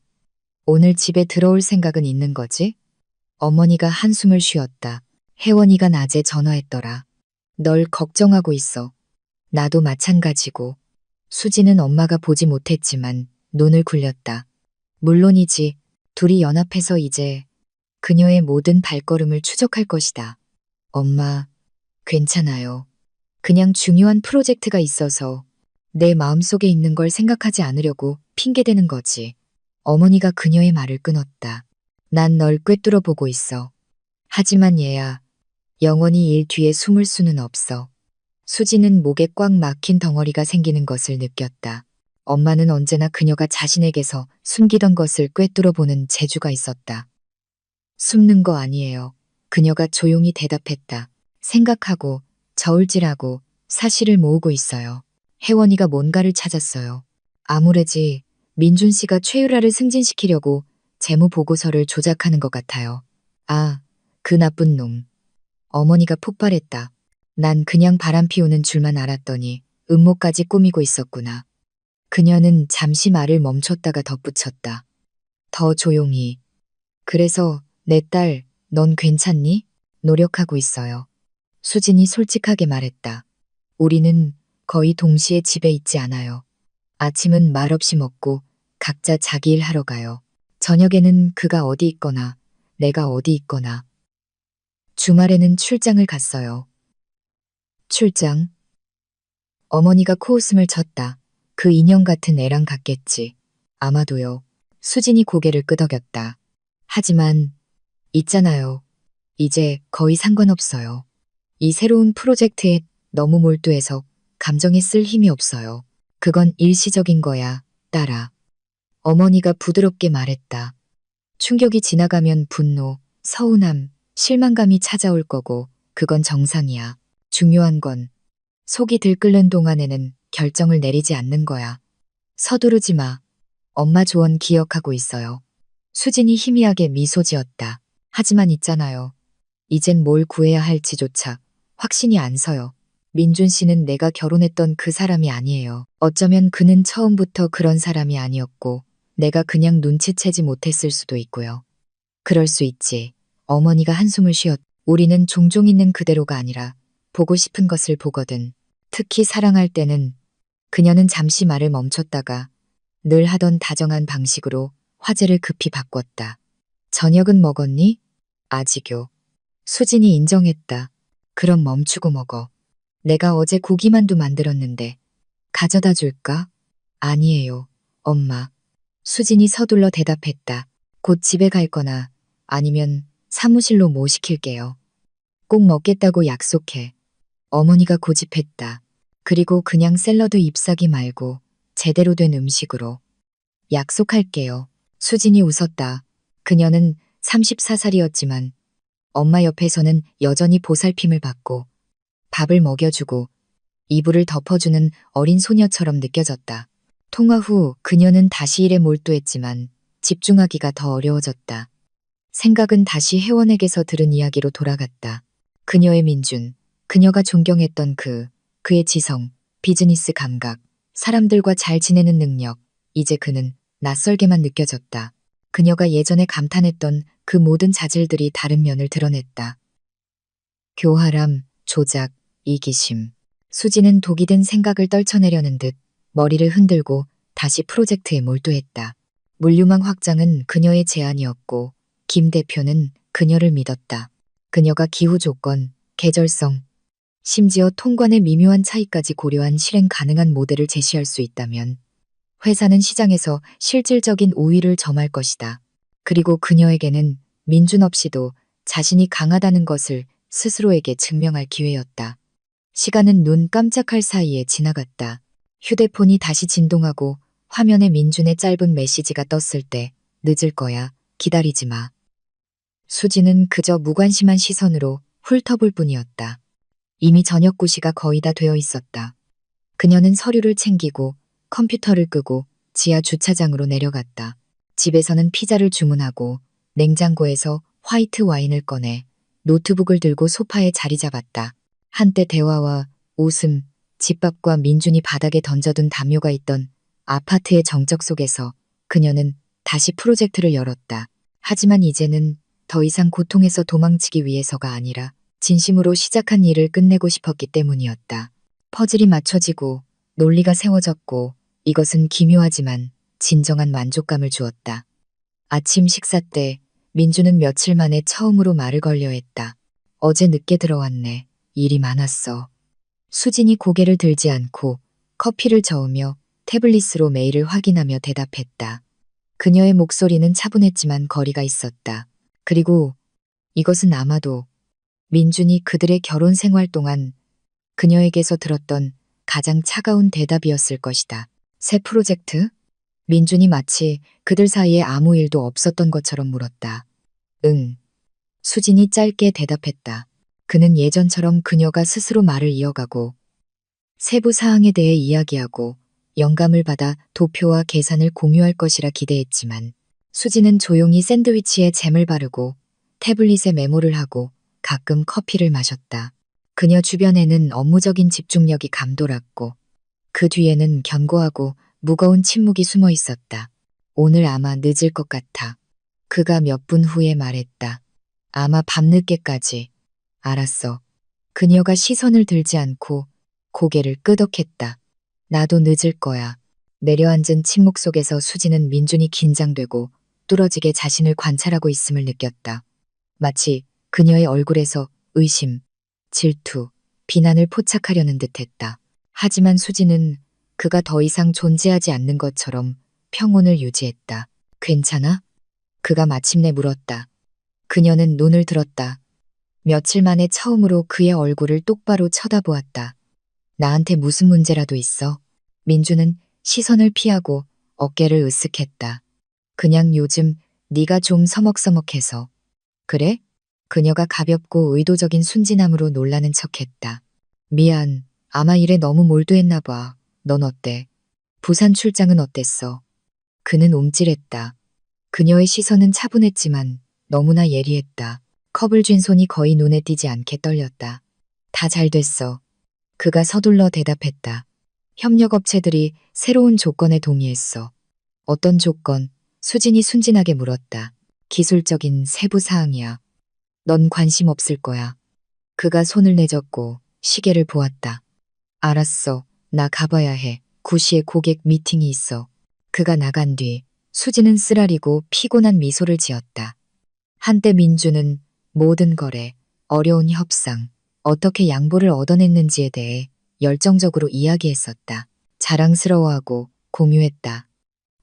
A: 오늘 집에 들어올 생각은 있는 거지? 어머니가 한숨을 쉬었다. 혜원이가 낮에 전화했더라. 널 걱정하고 있어. 나도 마찬가지고. 수지는 엄마가 보지 못했지만 눈을 굴렸다. 물론이지. 둘이 연합해서 이제 그녀의 모든 발걸음을 추적할 것이다. 엄마, 괜찮아요. 그냥 중요한 프로젝트가 있어서 내 마음속에 있는 걸 생각하지 않으려고 핑계대는 거지. 어머니가 그녀의 말을 끊었다. 난 널 꿰뚫어 보고 있어. 하지만 얘야, 영원히 일 뒤에 숨을 수는 없어. 수지는 목에 꽉 막힌 덩어리가 생기는 것을 느꼈다. 엄마는 언제나 그녀가 자신에게서 숨기던 것을 꿰뚫어 보는 재주가 있었다. 숨는 거 아니에요. 그녀가 조용히 대답했다. 생각하고 저울질하고 사실을 모으고 있어요. 혜원이가 뭔가를 찾았어요. 아무래지 민준 씨가 최유라를 승진시키려고 재무 보고서를 조작하는 것 같아요. 아, 그 나쁜 놈. 어머니가 폭발했다. 난 그냥 바람 피우는 줄만 알았더니 음모까지 꾸미고 있었구나. 그녀는 잠시 말을 멈췄다가 덧붙였다. 더 조용히. 그래서 내 딸, 넌 괜찮니? 노력하고 있어요. 수진이 솔직하게 말했다. 우리는 거의 동시에 집에 있지 않아요. 아침은 말없이 먹고 각자 자기 일 하러 가요. 저녁에는 그가 어디 있거나 내가 어디 있거나 주말에는 출장을 갔어요. 출장? 어머니가 코웃음을 쳤다. 그 인형 같은 애랑 같겠지. 아마도요. 수진이 고개를 끄덕였다. 하지만 있잖아요. 이제 거의 상관없어요. 이 새로운 프로젝트에 너무 몰두해서 감정에 쓸 힘이 없어요. 그건 일시적인 거야, 딸아. 어머니가 부드럽게 말했다. 충격이 지나가면 분노, 서운함, 실망감이 찾아올 거고 그건 정상이야. 중요한 건 속이 들끓는 동안에는 결정을 내리지 않는 거야. 서두르지 마. 엄마 조언 기억하고 있어요. 수진이 희미하게 미소 지었다. 하지만 있잖아요. 이젠 뭘 구해야 할지조차 확신이 안 서요. 민준 씨는 내가 결혼했던 그 사람이 아니에요. 어쩌면 그는 처음부터 그런 사람이 아니었고 내가 그냥 눈치채지 못했을 수도 있고요. 그럴 수 있지. 어머니가 한숨을 쉬었. 우리는 종종 있는 그대로가 아니라 보고 싶은 것을 보거든. 특히 사랑할 때는 그녀는 잠시 말을 멈췄다가 늘 하던 다정한 방식으로 화제를 급히 바꿨다. 저녁은 먹었니? 아직요. 수진이 인정했다. 그럼 멈추고 먹어. 내가 어제 고기만두 만들었는데 가져다 줄까? 아니에요, 엄마. 수진이 서둘러 대답했다. 곧 집에 갈 거나 아니면 사무실로 뭐 시킬게요. 꼭 먹겠다고 약속해. 어머니가 고집했다. 그리고 그냥 샐러드 잎사귀 말고 제대로 된 음식으로. 약속할게요. 수진이 웃었다. 그녀는 34살이었지만 엄마 옆에서는 여전히 보살핌을 받고 밥을 먹여주고 이불을 덮어주는 어린 소녀처럼 느껴졌다. 통화 후 그녀는 다시 일에 몰두했지만 집중하기가 더 어려워졌다. 생각은 다시 혜원에게서 들은 이야기로 돌아갔다. 그녀의 민준, 그녀가 존경했던 그의 지성, 비즈니스 감각, 사람들과 잘 지내는 능력, 이제 그는 낯설게만 느껴졌다. 그녀가 예전에 감탄했던 그 모든 자질들이 다른 면을 드러냈다. 교활함, 조작, 이기심. 수지는 독이 든 생각을 떨쳐내려는 듯 머리를 흔들고 다시 프로젝트에 몰두했다. 물류망 확장은 그녀의 제안이었고 김 대표는 그녀를 믿었다. 그녀가 기후 조건, 계절성, 심지어 통관의 미묘한 차이까지 고려한 실행 가능한 모델을 제시할 수 있다면 회사는 시장에서 실질적인 우위를 점할 것이다. 그리고 그녀에게는 민준 없이도 자신이 강하다는 것을 스스로에게 증명할 기회였다. 시간은 눈 깜짝할 사이에 지나갔다. 휴대폰이 다시 진동하고 화면에 민준의 짧은 메시지가 떴을 때 늦을 거야. 기다리지 마. 수지는 그저 무관심한 시선으로 훑어볼 뿐이었다. 이미 저녁 9시가 거의 다 되어 있었다. 그녀는 서류를 챙기고 컴퓨터를 끄고 지하 주차장으로 내려갔다. 집에서는 피자를 주문하고 냉장고에서 화이트 와인을 꺼내 노트북을 들고 소파에 자리 잡았다. 한때 대화와 웃음, 집밥과 민준이 바닥에 던져둔 담요가 있던 아파트의 정적 속에서 그녀는 다시 프로젝트를 열었다. 하지만 이제는 더 이상 고통에서 도망치기 위해서가 아니라 진심으로 시작한 일을 끝내고 싶었기 때문이었다. 퍼즐이 맞춰지고 논리가 세워졌고 이것은 기묘하지만 진정한 만족감을 주었다. 아침 식사 때 민주는 며칠 만에 처음으로 말을 걸려 했다. 어제 늦게 들어왔네. 일이 많았어. 수진이 고개를 들지 않고 커피를 저으며 태블릿으로 메일을 확인하며 대답했다. 그녀의 목소리는 차분했지만 거리가 있었다. 그리고 이것은 아마도 민준이 그들의 결혼 생활 동안 그녀에게서 들었던 가장 차가운 대답이었을 것이다. 새 프로젝트? 민준이 마치 그들 사이에 아무 일도 없었던 것처럼 물었다. 응. 수진이 짧게 대답했다. 그는 예전처럼 그녀가 스스로 말을 이어가고 세부 사항에 대해 이야기하고 영감을 받아 도표와 계산을 공유할 것이라 기대했지만 수지는 조용히 샌드위치에 잼을 바르고 태블릿에 메모를 하고 가끔 커피를 마셨다. 그녀 주변에는 업무적인 집중력이 감돌았고 그 뒤에는 견고하고 무거운 침묵이 숨어 있었다. 오늘 아마 늦을 것 같아. 그가 몇 분 후에 말했다. 아마 밤늦게까지. 알았어. 그녀가 시선을 들지 않고 고개를 끄덕했다. 나도 늦을 거야. 내려앉은 침묵 속에서 수지는 민준이 긴장되고 뚫어지게 자신을 관찰하고 있음을 느꼈다. 마치 그녀의 얼굴에서 의심, 질투, 비난을 포착하려는 듯했다. 하지만 수지는 그가 더 이상 존재하지 않는 것처럼 평온을 유지했다. 괜찮아? 그가 마침내 물었다. 그녀는 눈을 들었다. 며칠 만에 처음으로 그의 얼굴을 똑바로 쳐다보았다. 나한테 무슨 문제라도 있어? 민주는 시선을 피하고 어깨를 으쓱했다. 그냥 요즘 네가 좀 서먹서먹해서. 그래? 그녀가 가볍고 의도적인 순진함으로 놀라는 척했다. 미안. 아마 일에 너무 몰두했나 봐. 넌 어때? 부산 출장은 어땠어? 그는 움찔했다. 그녀의 시선은 차분했지만 너무나 예리했다. 컵을 쥔 손이 거의 눈에 띄지 않게 떨렸다. 다 잘 됐어. 그가 서둘러 대답했다. 협력업체들이 새로운 조건에 동의했어. 어떤 조건? 수진이 순진하게 물었다. 기술적인 세부 사항이야. 넌 관심 없을 거야. 그가 손을 내젓고 시계를 보았다. 알았어. 나 가봐야 해. 9시에 고객 미팅이 있어. 그가 나간 뒤 수지는 쓰라리고 피곤한 미소를 지었다. 한때 민주는 모든 거래, 어려운 협상, 어떻게 양보를 얻어냈는지에 대해 열정적으로 이야기했었다. 자랑스러워하고 공유했다.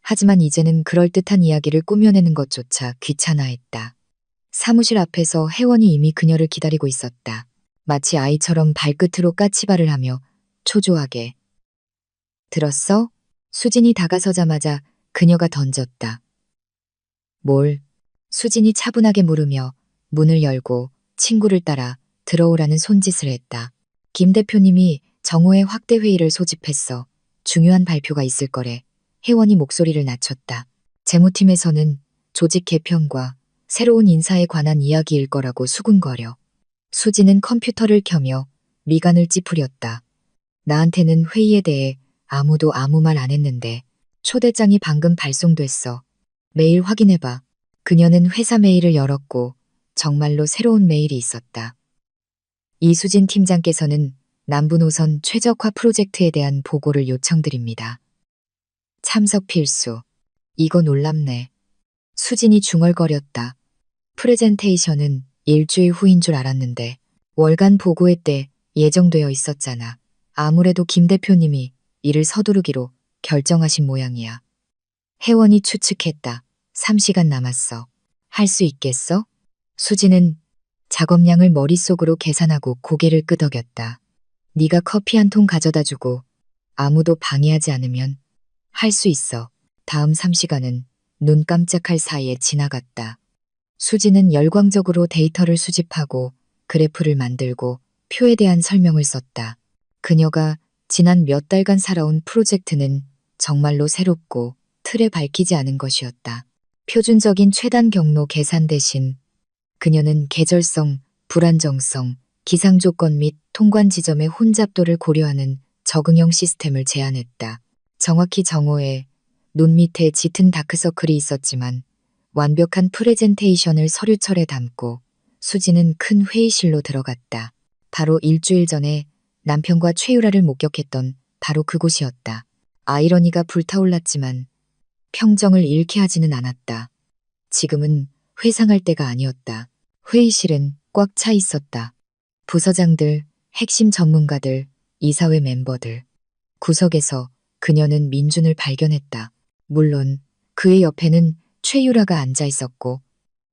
A: 하지만 이제는 그럴듯한 이야기를 꾸며내는 것조차 귀찮아했다. 사무실 앞에서 혜원이 이미 그녀를 기다리고 있었다. 마치 아이처럼 발끝으로 까치발을 하며 초조하게. 들었어? 수진이 다가서자마자 그녀가 던졌다. 뭘? 수진이 차분하게 물으며 문을 열고 친구를 따라 들어오라는 손짓을 했다. 김 대표님이 정오에 확대 회의를 소집했어. 중요한 발표가 있을 거래. 혜원이 목소리를 낮췄다. 재무팀에서는 조직 개편과 새로운 인사에 관한 이야기일 거라고 수군거려. 수지는 컴퓨터를 켜며 미간을 찌푸렸다. 나한테는 회의에 대해 아무도 아무 말 안 했는데 초대장이 방금 발송됐어. 메일 확인해봐. 그녀는 회사 메일을 열었고 정말로 새로운 메일이 있었다. 이수진 팀장께서는 남부노선 최적화 프로젝트에 대한 보고를 요청드립니다. 참석 필수. 이거 놀랍네. 수진이 중얼거렸다. 프레젠테이션은 일주일 후인 줄 알았는데 월간 보고회 때 예정되어 있었잖아. 아무래도 김 대표님이 일을 서두르기로 결정하신 모양이야. 혜원이 추측했다. 3시간 남았어. 할 수 있겠어? 수지는 작업량을 머릿속으로 계산하고 고개를 끄덕였다. 네가 커피 한 통 가져다 주고 아무도 방해하지 않으면 할 수 있어. 다음 3시간은 눈 깜짝할 사이에 지나갔다. 수지는 열광적으로 데이터를 수집하고 그래프를 만들고 표에 대한 설명을 썼다. 그녀가 지난 몇 달간 살아온 프로젝트는 정말로 새롭고 틀에 밝히지 않은 것이었다. 표준적인 최단 경로 계산 대신 그녀는 계절성, 불안정성, 기상조건 및 통관 지점의 혼잡도를 고려하는 적응형 시스템을 제안했다. 정확히 정오에 눈 밑에 짙은 다크서클이 있었지만 완벽한 프레젠테이션을 서류철에 담고 수지는 큰 회의실로 들어갔다. 바로 일주일 전에 남편과 최유라를 목격했던 바로 그곳이었다. 아이러니가 불타올랐지만 평정을 잃게 하지는 않았다. 지금은 회상할 때가 아니었다. 회의실은 꽉 차 있었다. 부서장들, 핵심 전문가들, 이사회 멤버들. 구석에서 그녀는 민준을 발견했다. 물론 그의 옆에는 최유라가 앉아 있었고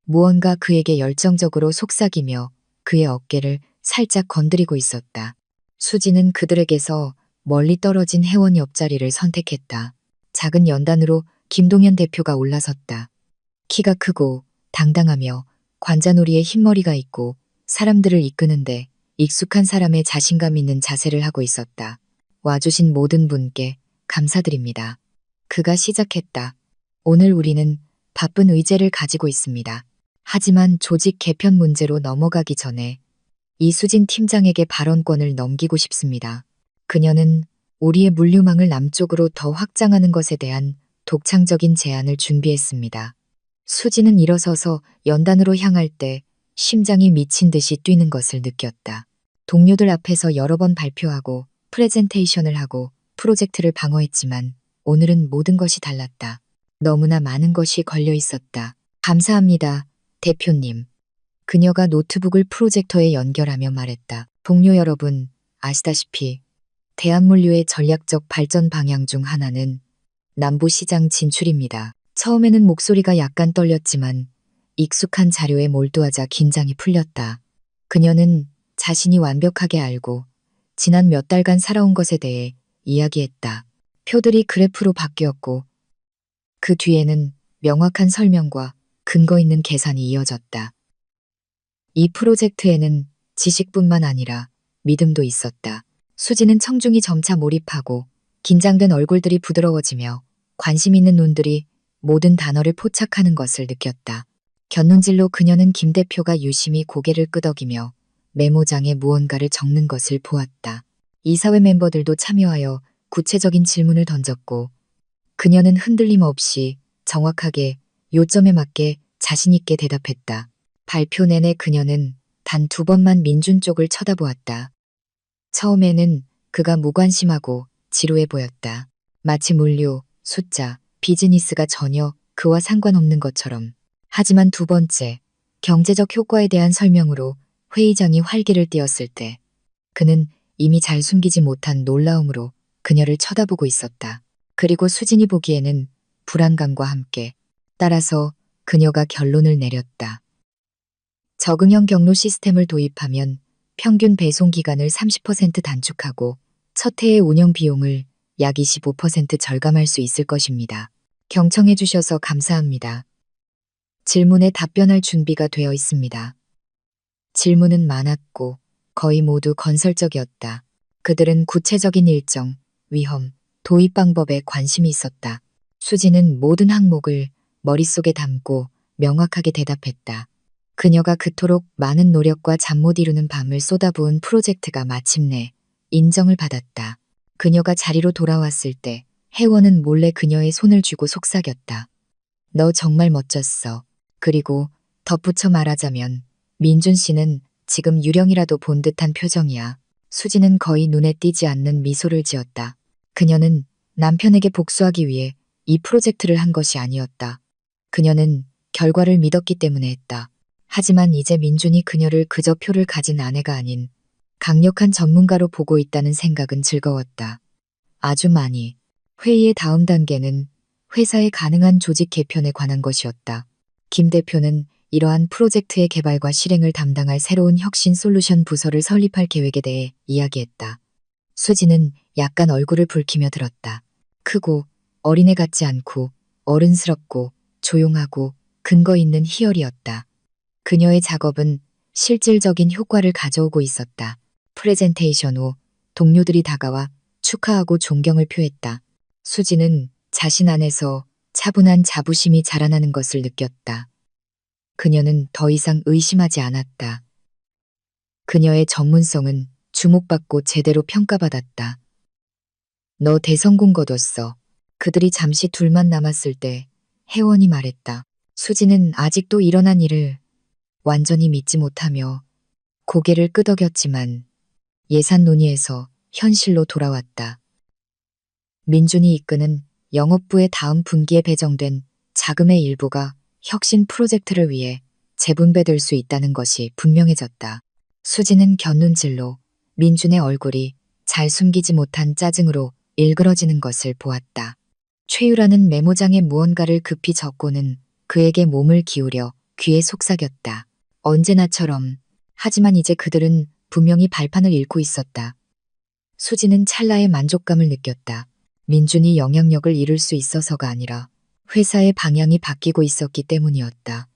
A: 무언가 그에게 열정적으로 속삭이며 그의 어깨를 살짝 건드리고 있었다. 수지는 그들에게서 멀리 떨어진 혜원 옆자리를 선택했다. 작은 연단으로 김동현 대표가 올라섰다. 키가 크고 당당하며 관자놀이에 흰머리가 있고 사람들을 이끄는데 익숙한 사람의 자신감 있는 자세를 하고 있었다. 와주신 모든 분께 감사드립니다. 그가 시작했다. 오늘 우리는 바쁜 의제를 가지고 있습니다. 하지만 조직 개편 문제로 넘어가기 전에 이수진 팀장에게 발언권을 넘기고 싶습니다. 그녀는 우리의 물류망을 남쪽으로 더 확장하는 것에 대한 독창적인 제안을 준비했습니다. 수지는 일어서서 연단으로 향할 때 심장이 미친 듯이 뛰는 것을 느꼈다. 동료들 앞에서 여러 번 발표하고 프레젠테이션을 하고 프로젝트를 방어했지만 오늘은 모든 것이 달랐다. 너무나 많은 것이 걸려 있었다. 감사합니다, 대표님. 그녀가 노트북을 프로젝터에 연결하며 말했다. 동료 여러분, 아시다시피 대한물류의 전략적 발전 방향 중 하나는 남부시장 진출입니다. 처음에는 목소리가 약간 떨렸지만 익숙한 자료에 몰두하자 긴장이 풀렸다. 그녀는 자신이 완벽하게 알고 지난 몇 달간 살아온 것에 대해 이야기했다. 표들이 그래프로 바뀌었고 그 뒤에는 명확한 설명과 근거 있는 계산이 이어졌다. 이 프로젝트에는 지식뿐만 아니라 믿음도 있었다. 수지는 청중이 점차 몰입하고 긴장된 얼굴들이 부드러워지며 관심 있는 눈들이 모든 단어를 포착하는 것을 느꼈다. 곁눈질로 그녀는 김 대표가 유심히 고개를 끄덕이며 메모장에 무언가를 적는 것을 보았다. 이사회 멤버들도 참여하여 구체적인 질문을 던졌고 그녀는 흔들림 없이 정확하게 요점에 맞게 자신있게 대답했다. 발표 내내 그녀는 단 2번만 민준 쪽을 쳐다보았다. 처음에는 그가 무관심하고 지루해 보였다. 마치 물류, 숫자, 비즈니스가 전혀 그와 상관없는 것처럼. 하지만 2번째, 경제적 효과에 대한 설명으로 회의장이 활기를 띠었을 때 그는 이미 잘 숨기지 못한 놀라움으로 그녀를 쳐다보고 있었다. 그리고 수진이 보기에는 불안감과 함께 따라서 그녀가 결론을 내렸다. 적응형 경로 시스템을 도입하면 평균 배송 기간을 30% 단축하고 첫 해의 운영 비용을 약 25% 절감할 수 있을 것입니다. 경청해 주셔서 감사합니다. 질문에 답변할 준비가 되어 있습니다. 질문은 많았고 거의 모두 건설적이었다. 그들은 구체적인 일정, 위험, 도입 방법에 관심이 있었다. 수지는 모든 항목을 머릿속에 담고 명확하게 대답했다. 그녀가 그토록 많은 노력과 잠 못 이루는 밤을 쏟아부은 프로젝트가 마침내 인정을 받았다. 그녀가 자리로 돌아왔을 때 혜원은 몰래 그녀의 손을 쥐고 속삭였다. 너 정말 멋졌어. 그리고 덧붙여 말하자면 민준 씨는 지금 유령이라도 본 듯한 표정이야. 수지는 거의 눈에 띄지 않는 미소를 지었다. 그녀는 남편에게 복수하기 위해 이 프로젝트를 한 것이 아니었다. 그녀는 결과를 믿었기 때문에 했다. 하지만 이제 민준이 그녀를 그저 표를 가진 아내가 아닌 강력한 전문가로 보고 있다는 생각은 즐거웠다. 아주 많이. 회의의 다음 단계는 회사의 가능한 조직 개편에 관한 것이었다. 김 대표는 이러한 프로젝트의 개발과 실행을 담당할 새로운 혁신 솔루션 부서를 설립할 계획에 대해 이야기했다. 수지는 약간 얼굴을 붉히며 들었다. 크고 어린애 같지 않고 어른스럽고 조용하고 근거 있는 희열이었다. 그녀의 작업은 실질적인 효과를 가져오고 있었다. 프레젠테이션 후 동료들이 다가와 축하하고 존경을 표했다. 수지는 자신 안에서 차분한 자부심이 자라나는 것을 느꼈다. 그녀는 더 이상 의심하지 않았다. 그녀의 전문성은 주목받고 제대로 평가받았다. 너 대성공 거뒀어. 그들이 잠시 둘만 남았을 때 혜원이 말했다. 수지는 아직도 일어난 일을 완전히 믿지 못하며 고개를 끄덕였지만 예산 논의에서 현실로 돌아왔다. 민준이 이끄는 영업부의 다음 분기에 배정된 자금의 일부가 혁신 프로젝트를 위해 재분배될 수 있다는 것이 분명해졌다. 수지는 곁눈질로 민준의 얼굴이 잘 숨기지 못한 짜증으로 일그러지는 것을 보았다. 최유라는 메모장에 무언가를 급히 적고는 그에게 몸을 기울여 귀에 속삭였다. 언제나처럼. 하지만 이제 그들은 분명히 발판을 잃고 있었다. 수지는 찰나의 만족감을 느꼈다. 민준이 영향력을 잃을 수 있어서가 아니라 회사의 방향이 바뀌고 있었기 때문이었다.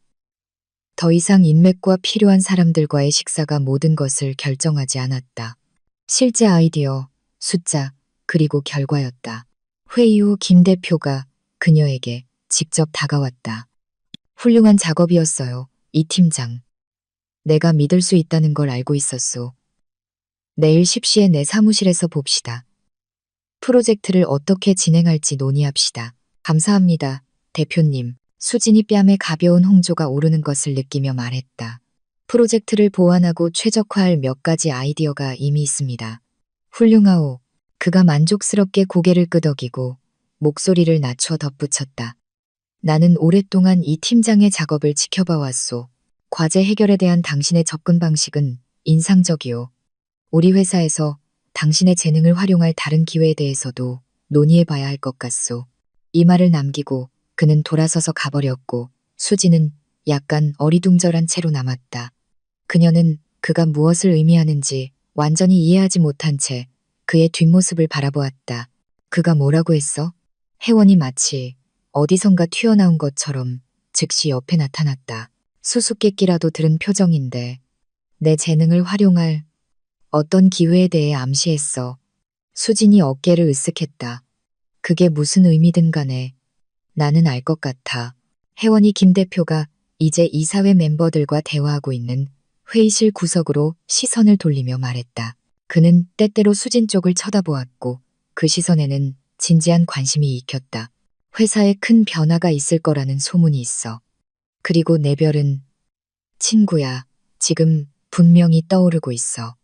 A: 더 이상 인맥과 필요한 사람들과의 식사가 모든 것을 결정하지 않았다. 실제 아이디어, 숫자, 그리고 결과였다. 회의 후 김 대표가 그녀에게 직접 다가왔다. 훌륭한 작업이었어요, 이 팀장. 내가 믿을 수 있다는 걸 알고 있었소. 내일 10시에 내 사무실에서 봅시다. 프로젝트를 어떻게 진행할지 논의합시다. 감사합니다, 대표님. 수진이 뺨에 가벼운 홍조가 오르는 것을 느끼며 말했다. 프로젝트를 보완하고 최적화할 몇 가지 아이디어가 이미 있습니다. 훌륭하오. 그가 만족스럽게 고개를 끄덕이고 목소리를 낮춰 덧붙였다. 나는 오랫동안 이 팀장의 작업을 지켜봐 왔소. 과제 해결에 대한 당신의 접근 방식은 인상적이오. 우리 회사에서 당신의 재능을 활용할 다른 기회에 대해서도 논의해 봐야 할 것 같소. 이 말을 남기고 그는 돌아서서 가버렸고 수지는 약간 어리둥절한 채로 남았다. 그녀는 그가 무엇을 의미하는지 완전히 이해하지 못한 채 그의 뒷모습을 바라보았다. 그가 뭐라고 했어? 혜원이 마치 어디선가 튀어나온 것처럼 즉시 옆에 나타났다. 수수께끼라도 들은 표정인데 내 재능을 활용할 어떤 기회에 대해 암시했어. 수진이 어깨를 으쓱했다. 그게 무슨 의미든 간에 나는 알 것 같아. 혜원이 김 대표가 이제 이사회 멤버들과 대화하고 있는 회의실 구석으로 시선을 돌리며 말했다. 그는 때때로 수진 쪽을 쳐다보았고 그 시선에는 진지한 관심이 익혔다. 회사에 큰 변화가 있을 거라는 소문이 있어. 그리고 내 별은 친구야. 지금 분명히 떠오르고 있어.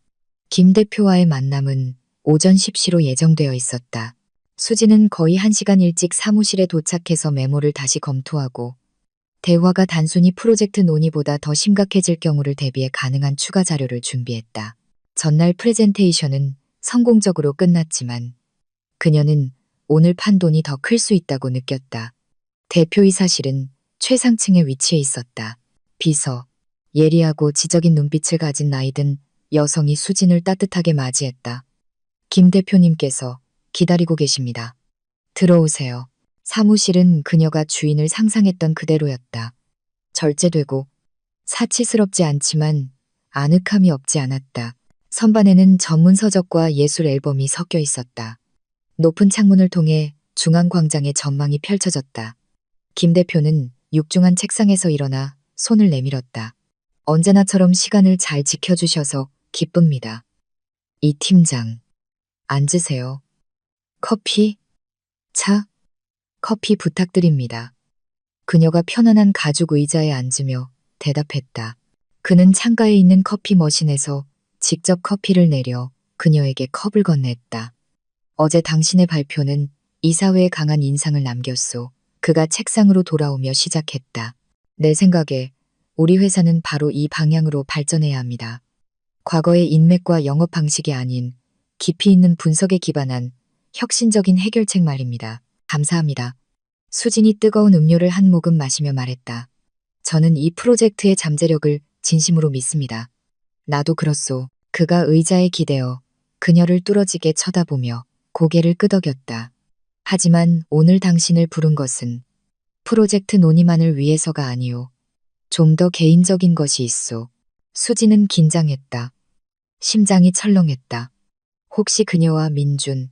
A: 김 대표와의 만남은 오전 10시로 예정되어 있었다. 수지는 거의 1시간 일찍 사무실에 도착해서 메모를 다시 검토하고 대화가 단순히 프로젝트 논의보다 더 심각해질 경우를 대비해 가능한 추가 자료를 준비했다. 전날 프레젠테이션은 성공적으로 끝났지만 그녀는 오늘 판돈이 더 클 수 있다고 느꼈다. 대표이사실은 최상층에 위치해 있었다. 비서, 예리하고 지적인 눈빛을 가진 나이든 여성이 수진을 따뜻하게 맞이했다. 김 대표님께서 기다리고 계십니다. 들어오세요. 사무실은 그녀가 주인을 상상했던 그대로였다. 절제되고 사치스럽지 않지만 아늑함이 없지 않았다. 선반에는 전문 서적과 예술 앨범이 섞여 있었다. 높은 창문을 통해 중앙광장의 전망이 펼쳐졌다. 김 대표는 육중한 책상에서 일어나 손을 내밀었다. 언제나처럼 시간을 잘 지켜주셔서 기쁩니다. 이 팀장. 앉으세요. 커피? 차? 커피 부탁드립니다. 그녀가 편안한 가죽 의자에 앉으며 대답했다. 그는 창가에 있는 커피 머신에서 직접 커피를 내려 그녀에게 컵을 건넸다. 어제 당신의 발표는 이사회에 강한 인상을 남겼소. 그가 책상으로 돌아오며 시작했다. 내 생각에 우리 회사는 바로 이 방향으로 발전해야 합니다. 과거의 인맥과 영업 방식이 아닌 깊이 있는 분석에 기반한 혁신적인 해결책 말입니다. 감사합니다. 수진이 뜨거운 음료를 한 모금 마시며 말했다. 저는 이 프로젝트의 잠재력을 진심으로 믿습니다. 나도 그렇소. 그가 의자에 기대어 그녀를 뚫어지게 쳐다보며 고개를 끄덕였다. 하지만 오늘 당신을 부른 것은 프로젝트 논의만을 위해서가 아니오. 좀 더 개인적인 것이 있소. 수지는 긴장했다. 심장이 철렁했다. 혹시 그녀와 민준,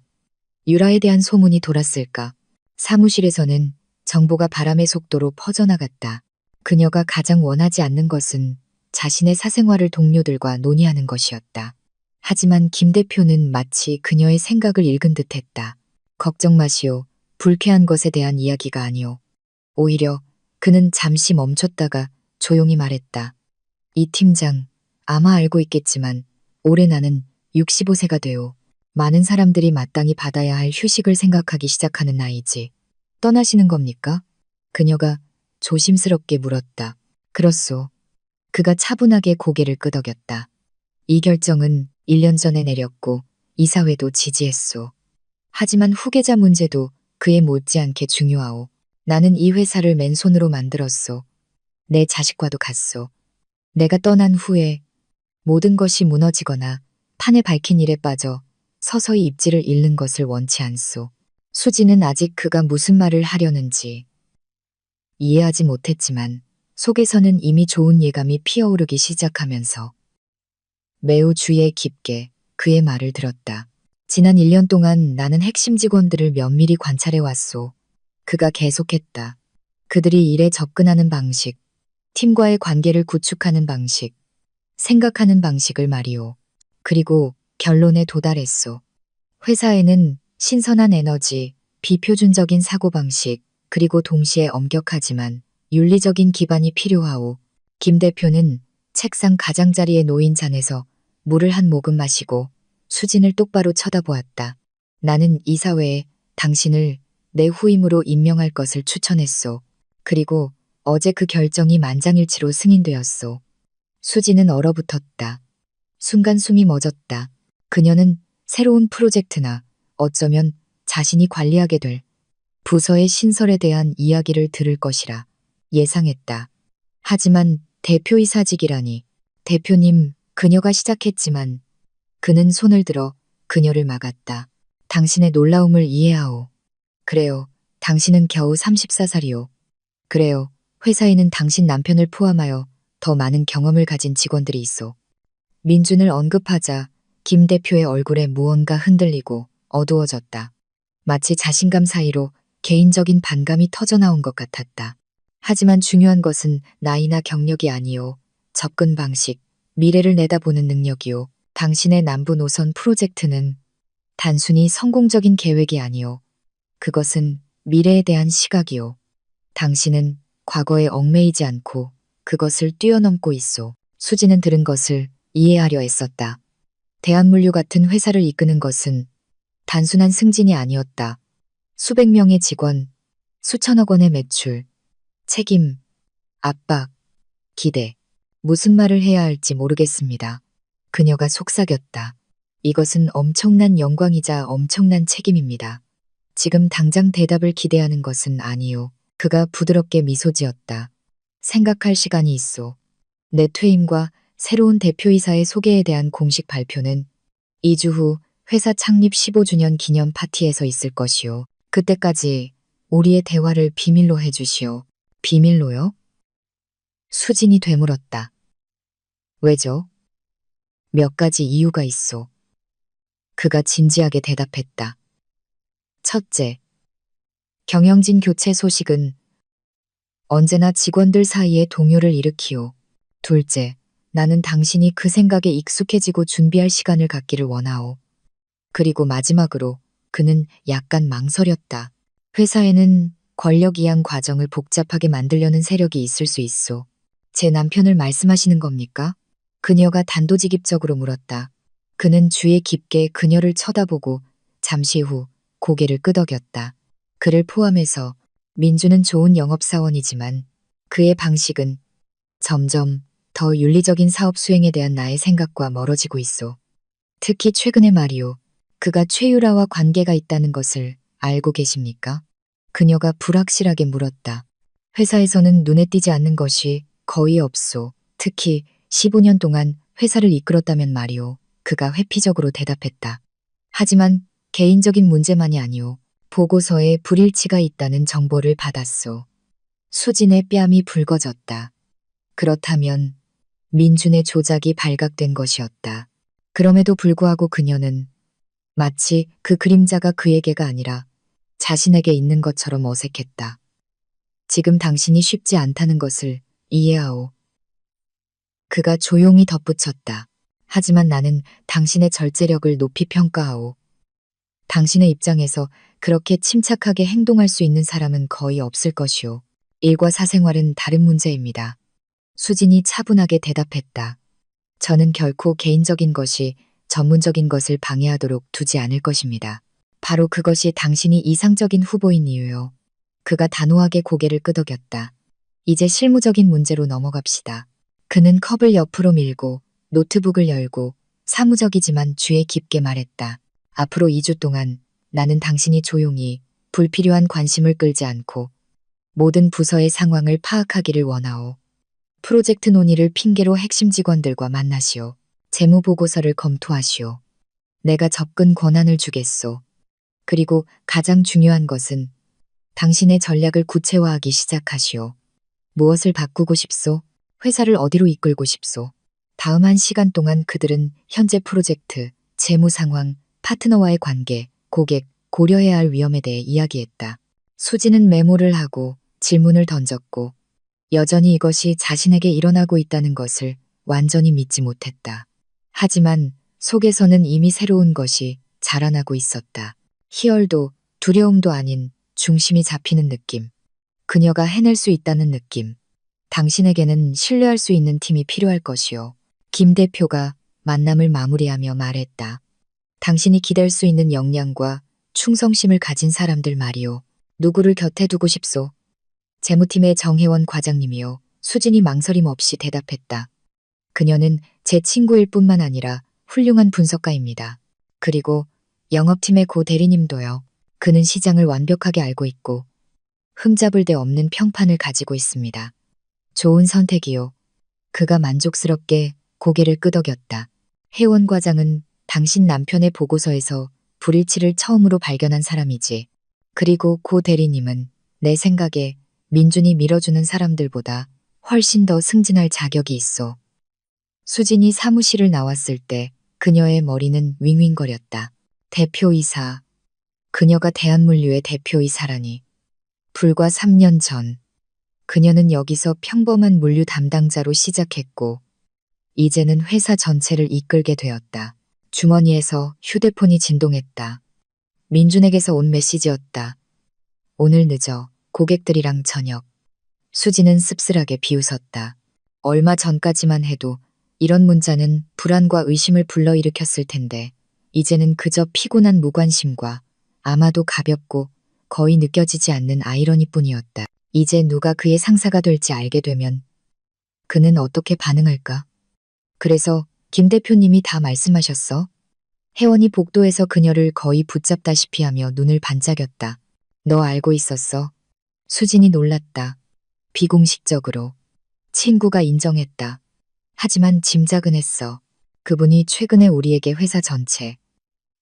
A: 유라에 대한 소문이 돌았을까? 사무실에서는 정보가 바람의 속도로 퍼져나갔다. 그녀가 가장 원하지 않는 것은 자신의 사생활을 동료들과 논의하는 것이었다. 하지만 김 대표는 마치 그녀의 생각을 읽은 듯했다. 걱정 마시오. 불쾌한 것에 대한 이야기가 아니오. 오히려 그는 잠시 멈췄다가 조용히 말했다. 이 팀장, 아마 알고 있겠지만 올해 나는 65세가 되오. 많은 사람들이 마땅히 받아야 할 휴식을 생각하기 시작하는 나이지. 떠나시는 겁니까? 그녀가 조심스럽게 물었다. 그렇소. 그가 차분하게 고개를 끄덕였다. 이 결정은 1년 전에 내렸고 이사회도 지지했소. 하지만 후계자 문제도 그에 못지않게 중요하오. 나는 이 회사를 맨손으로 만들었소. 내 자식과도 같소. 내가 떠난 후에 모든 것이 무너지거나 판에 박힌 일에 빠져 서서히 입지를 잃는 것을 원치 않소. 수지는 아직 그가 무슨 말을 하려는지 이해하지 못했지만 속에서는 이미 좋은 예감이 피어오르기 시작하면서 매우 주의 깊게 그의 말을 들었다. 지난 1년 동안 나는 핵심 직원들을 면밀히 관찰해 왔소. 그가 계속했다. 그들이 일에 접근하는 방식, 팀과의 관계를 구축하는 방식, 생각하는 방식을 말이오. 그리고 결론에 도달했소. 회사에는 신선한 에너지, 비표준적인 사고방식, 그리고 동시에 엄격하지만 윤리적인 기반이 필요하오. 김 대표는 책상 가장자리에 놓인 잔에서 물을 한 모금 마시고 수진을 똑바로 쳐다보았다. 나는 이사회에 당신을 내 후임으로 임명할 것을 추천했소. 그리고 어제 그 결정이 만장일치로 승인되었소. 수지는 얼어붙었다. 순간 숨이 멎었다. 그녀는 새로운 프로젝트나 어쩌면 자신이 관리하게 될 부서의 신설에 대한 이야기를 들을 것이라 예상했다. 하지만 대표이사직이라니. 대표님, 그녀가 시작했지만 그는 손을 들어 그녀를 막았다. 당신의 놀라움을 이해하오. 그래요. 당신은 겨우 34살이오. 그래요. 회사에는 당신 남편을 포함하여 더 많은 경험을 가진 직원들이 있어. 민준을 언급하자 김 대표의 얼굴에 무언가 흔들리고 어두워졌다. 마치 자신감 사이로 개인적인 반감이 터져나온 것 같았다. 하지만 중요한 것은 나이나 경력이 아니오. 접근 방식, 미래를 내다보는 능력이오. 당신의 남부 노선 프로젝트는 단순히 성공적인 계획이 아니오. 그것은 미래에 대한 시각이오. 당신은 과거에 얽매이지 않고 그것을 뛰어넘고 있어. 수지는 들은 것을 이해하려 애썼다. 대한물류 같은 회사를 이끄는 것은 단순한 승진이 아니었다. 수백 명의 직원, 수천억 원의 매출, 책임, 압박, 기대. 무슨 말을 해야 할지 모르겠습니다. 그녀가 속삭였다. 이것은 엄청난 영광이자 엄청난 책임입니다. 지금 당장 대답을 기대하는 것은 아니요. 그가 부드럽게 미소 지었다. 생각할 시간이 있어. 내 퇴임과 새로운 대표이사의 소개에 대한 공식 발표는 2주 후 회사 창립 15주년 기념 파티에서 있을 것이오. 그때까지 우리의 대화를 비밀로 해주시오. 비밀로요? 수진이 되물었다. 왜죠? 몇 가지 이유가 있어. 그가 진지하게 대답했다. 첫째, 경영진 교체 소식은 언제나 직원들 사이에 동요를 일으키오. 둘째, 나는 당신이 그 생각에 익숙해지고 준비할 시간을 갖기를 원하오. 그리고 마지막으로 그는 약간 망설였다. 회사에는 권력 이양 과정을 복잡하게 만들려는 세력이 있을 수 있어. 제 남편을 말씀하시는 겁니까? 그녀가 단도직입적으로 물었다. 그는 주의 깊게 그녀를 쳐다보고 잠시 후 고개를 끄덕였다. 그를 포함해서 민주는 좋은 영업사원이지만 그의 방식은 점점 더 윤리적인 사업 수행에 대한 나의 생각과 멀어지고 있어. 특히 최근의 말이오. 그가 최유라와 관계가 있다는 것을 알고 계십니까? 그녀가 불확실하게 물었다. 회사에서는 눈에 띄지 않는 것이 거의 없소. 특히 15년 동안 회사를 이끌었다면 말이오. 그가 회피적으로 대답했다. 하지만 개인적인 문제만이 아니오. 보고서에 불일치가 있다는 정보를 받았소. 수진의 뺨이 붉어졌다. 그렇다면 민준의 조작이 발각된 것이었다. 그럼에도 불구하고 그녀는 마치 그 그림자가 그에게가 아니라 자신에게 있는 것처럼 어색했다. 지금 당신이 쉽지 않다는 것을 이해하오. 그가 조용히 덧붙였다. 하지만 나는 당신의 절제력을 높이 평가하오. 당신의 입장에서 그렇게 침착하게 행동할 수 있는 사람은 거의 없을 것이오. 일과 사생활은 다른 문제입니다. 수진이 차분하게 대답했다. 저는 결코 개인적인 것이 전문적인 것을 방해하도록 두지 않을 것입니다. 바로 그것이 당신이 이상적인 후보인 이유요. 그가 단호하게 고개를 끄덕였다. 이제 실무적인 문제로 넘어갑시다. 그는 컵을 옆으로 밀고 노트북을 열고 사무적이지만 주의 깊게 말했다. 앞으로 2주 동안 나는 당신이 조용히 불필요한 관심을 끌지 않고 모든 부서의 상황을 파악하기를 원하오. 프로젝트 논의를 핑계로 핵심 직원들과 만나시오. 재무 보고서를 검토하시오. 내가 접근 권한을 주겠소. 그리고 가장 중요한 것은 당신의 전략을 구체화하기 시작하시오. 무엇을 바꾸고 싶소? 회사를 어디로 이끌고 싶소? 다음 1시간 동안 그들은 현재 프로젝트, 재무 상황, 파트너와의 관계, 고객, 고려해야 할 위험에 대해 이야기했다. 수지는 메모를 하고 질문을 던졌고 여전히 이것이 자신에게 일어나고 있다는 것을 완전히 믿지 못했다. 하지만 속에서는 이미 새로운 것이 자라나고 있었다. 희열도 두려움도 아닌 중심이 잡히는 느낌. 그녀가 해낼 수 있다는 느낌. 당신에게는 신뢰할 수 있는 팀이 필요할 것이요. 김 대표가 만남을 마무리하며 말했다. 당신이 기댈 수 있는 역량과 충성심을 가진 사람들 말이오. 누구를 곁에 두고 싶소? 재무팀의 정혜원 과장님이요. 수진이 망설임 없이 대답했다. 그녀는 제 친구일 뿐만 아니라 훌륭한 분석가입니다. 그리고 영업팀의 고 대리님도요. 그는 시장을 완벽하게 알고 있고 흠잡을 데 없는 평판을 가지고 있습니다. 좋은 선택이요. 그가 만족스럽게 고개를 끄덕였다. 혜원 과장은 당신 남편의 보고서에서 불일치를 처음으로 발견한 사람이지. 그리고 고 대리님은 내 생각에 민준이 밀어주는 사람들보다 훨씬 더 승진할 자격이 있어. 수진이 사무실을 나왔을 때 그녀의 머리는 윙윙거렸다. 대표이사. 그녀가 대한물류의 대표이사라니. 불과 3년 전 그녀는 여기서 평범한 물류 담당자로 시작했고 이제는 회사 전체를 이끌게 되었다. 주머니에서 휴대폰이 진동했다. 민준에게서 온 메시지였다. 오늘 늦어 고객들이랑 저녁. 수지는 씁쓸하게 비웃었다. 얼마 전까지만 해도 이런 문자는 불안과 의심을 불러일으켰을 텐데 이제는 그저 피곤한 무관심과 아마도 가볍고 거의 느껴지지 않는 아이러니뿐이었다. 이제 누가 그의 상사가 될지 알게 되면 그는 어떻게 반응할까? 그래서 김 대표님이 다 말씀하셨어? 혜원이 복도에서 그녀를 거의 붙잡다시피 하며 눈을 반짝였다. 너 알고 있었어? 수진이 놀랐다. 비공식적으로. 친구가 인정했다. 하지만 짐작은 했어. 그분이 최근에 우리에게 회사 전체,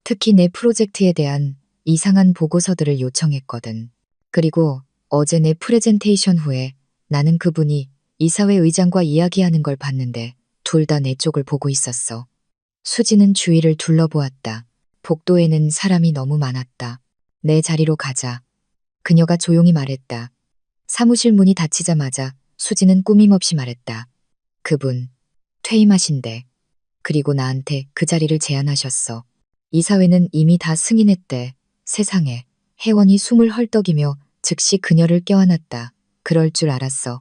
A: 특히 내 프로젝트에 대한 이상한 보고서들을 요청했거든. 그리고 어제 내 프레젠테이션 후에 나는 그분이 이사회 의장과 이야기하는 걸 봤는데 둘 다 내 쪽을 보고 있었어. 수지는 주위를 둘러보았다. 복도에는 사람이 너무 많았다. 내 자리로 가자. 그녀가 조용히 말했다. 사무실 문이 닫히자마자 수지는 꾸밈없이 말했다. 그분, 퇴임하신대. 그리고 나한테 그 자리를 제안하셨어. 이사회는 이미 다 승인했대. 세상에. 혜원이 숨을 헐떡이며 즉시 그녀를 껴안았다. 그럴 줄 알았어.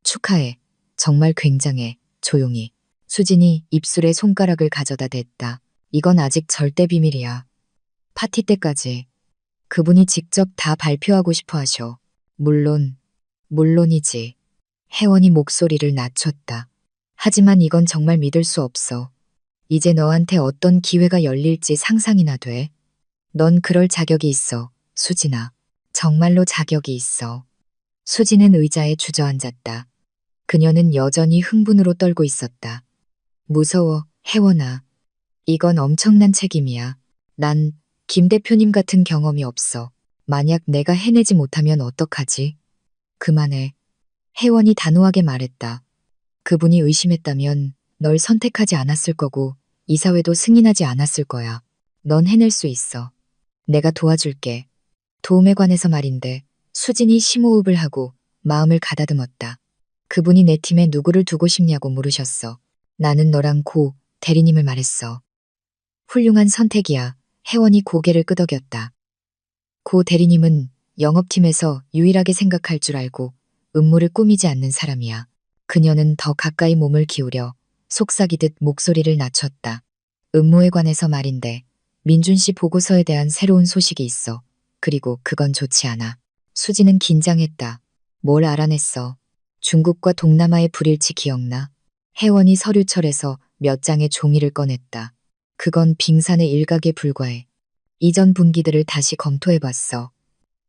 A: 축하해. 정말 굉장해. 조용히. 수진이 입술에 손가락을 가져다 댔다. 이건 아직 절대 비밀이야. 파티 때까지. 그분이 직접 다 발표하고 싶어 하셔. 물론이지. 혜원이 목소리를 낮췄다. 하지만 이건 정말 믿을 수 없어. 이제 너한테 어떤 기회가 열릴지 상상이나 돼. 넌 그럴 자격이 있어, 수진아. 정말로 자격이 있어. 수진은 의자에 주저앉았다. 그녀는 여전히 흥분으로 떨고 있었다. 무서워, 혜원아. 이건 엄청난 책임이야. 난 김 대표님 같은 경험이 없어. 만약 내가 해내지 못하면 어떡하지? 그만해. 혜원이 단호하게 말했다. 그분이 의심했다면 널 선택하지 않았을 거고 이사회도 승인하지 않았을 거야. 넌 해낼 수 있어. 내가 도와줄게. 도움에 관해서 말인데 수진이 심호흡을 하고 마음을 가다듬었다. 그분이 내 팀에 누구를 두고 싶냐고 물으셨어. 나는 너랑 고 대리님을 말했어. 훌륭한 선택이야. 혜원이 고개를 끄덕였다. 고 대리님은 영업팀에서 유일하게 생각할 줄 알고 음모를 꾸미지 않는 사람이야. 그녀는 더 가까이 몸을 기울여 속삭이듯 목소리를 낮췄다. 음모에 관해서 말인데 민준 씨 보고서에 대한 새로운 소식이 있어. 그리고 그건 좋지 않아. 수지는 긴장했다. 뭘 알아냈어? 중국과 동남아의 불일치 기억나? 혜원이 서류철에서 몇 장의 종이를 꺼냈다. 그건 빙산의 일각에 불과해. 이전 분기들을 다시 검토해봤어.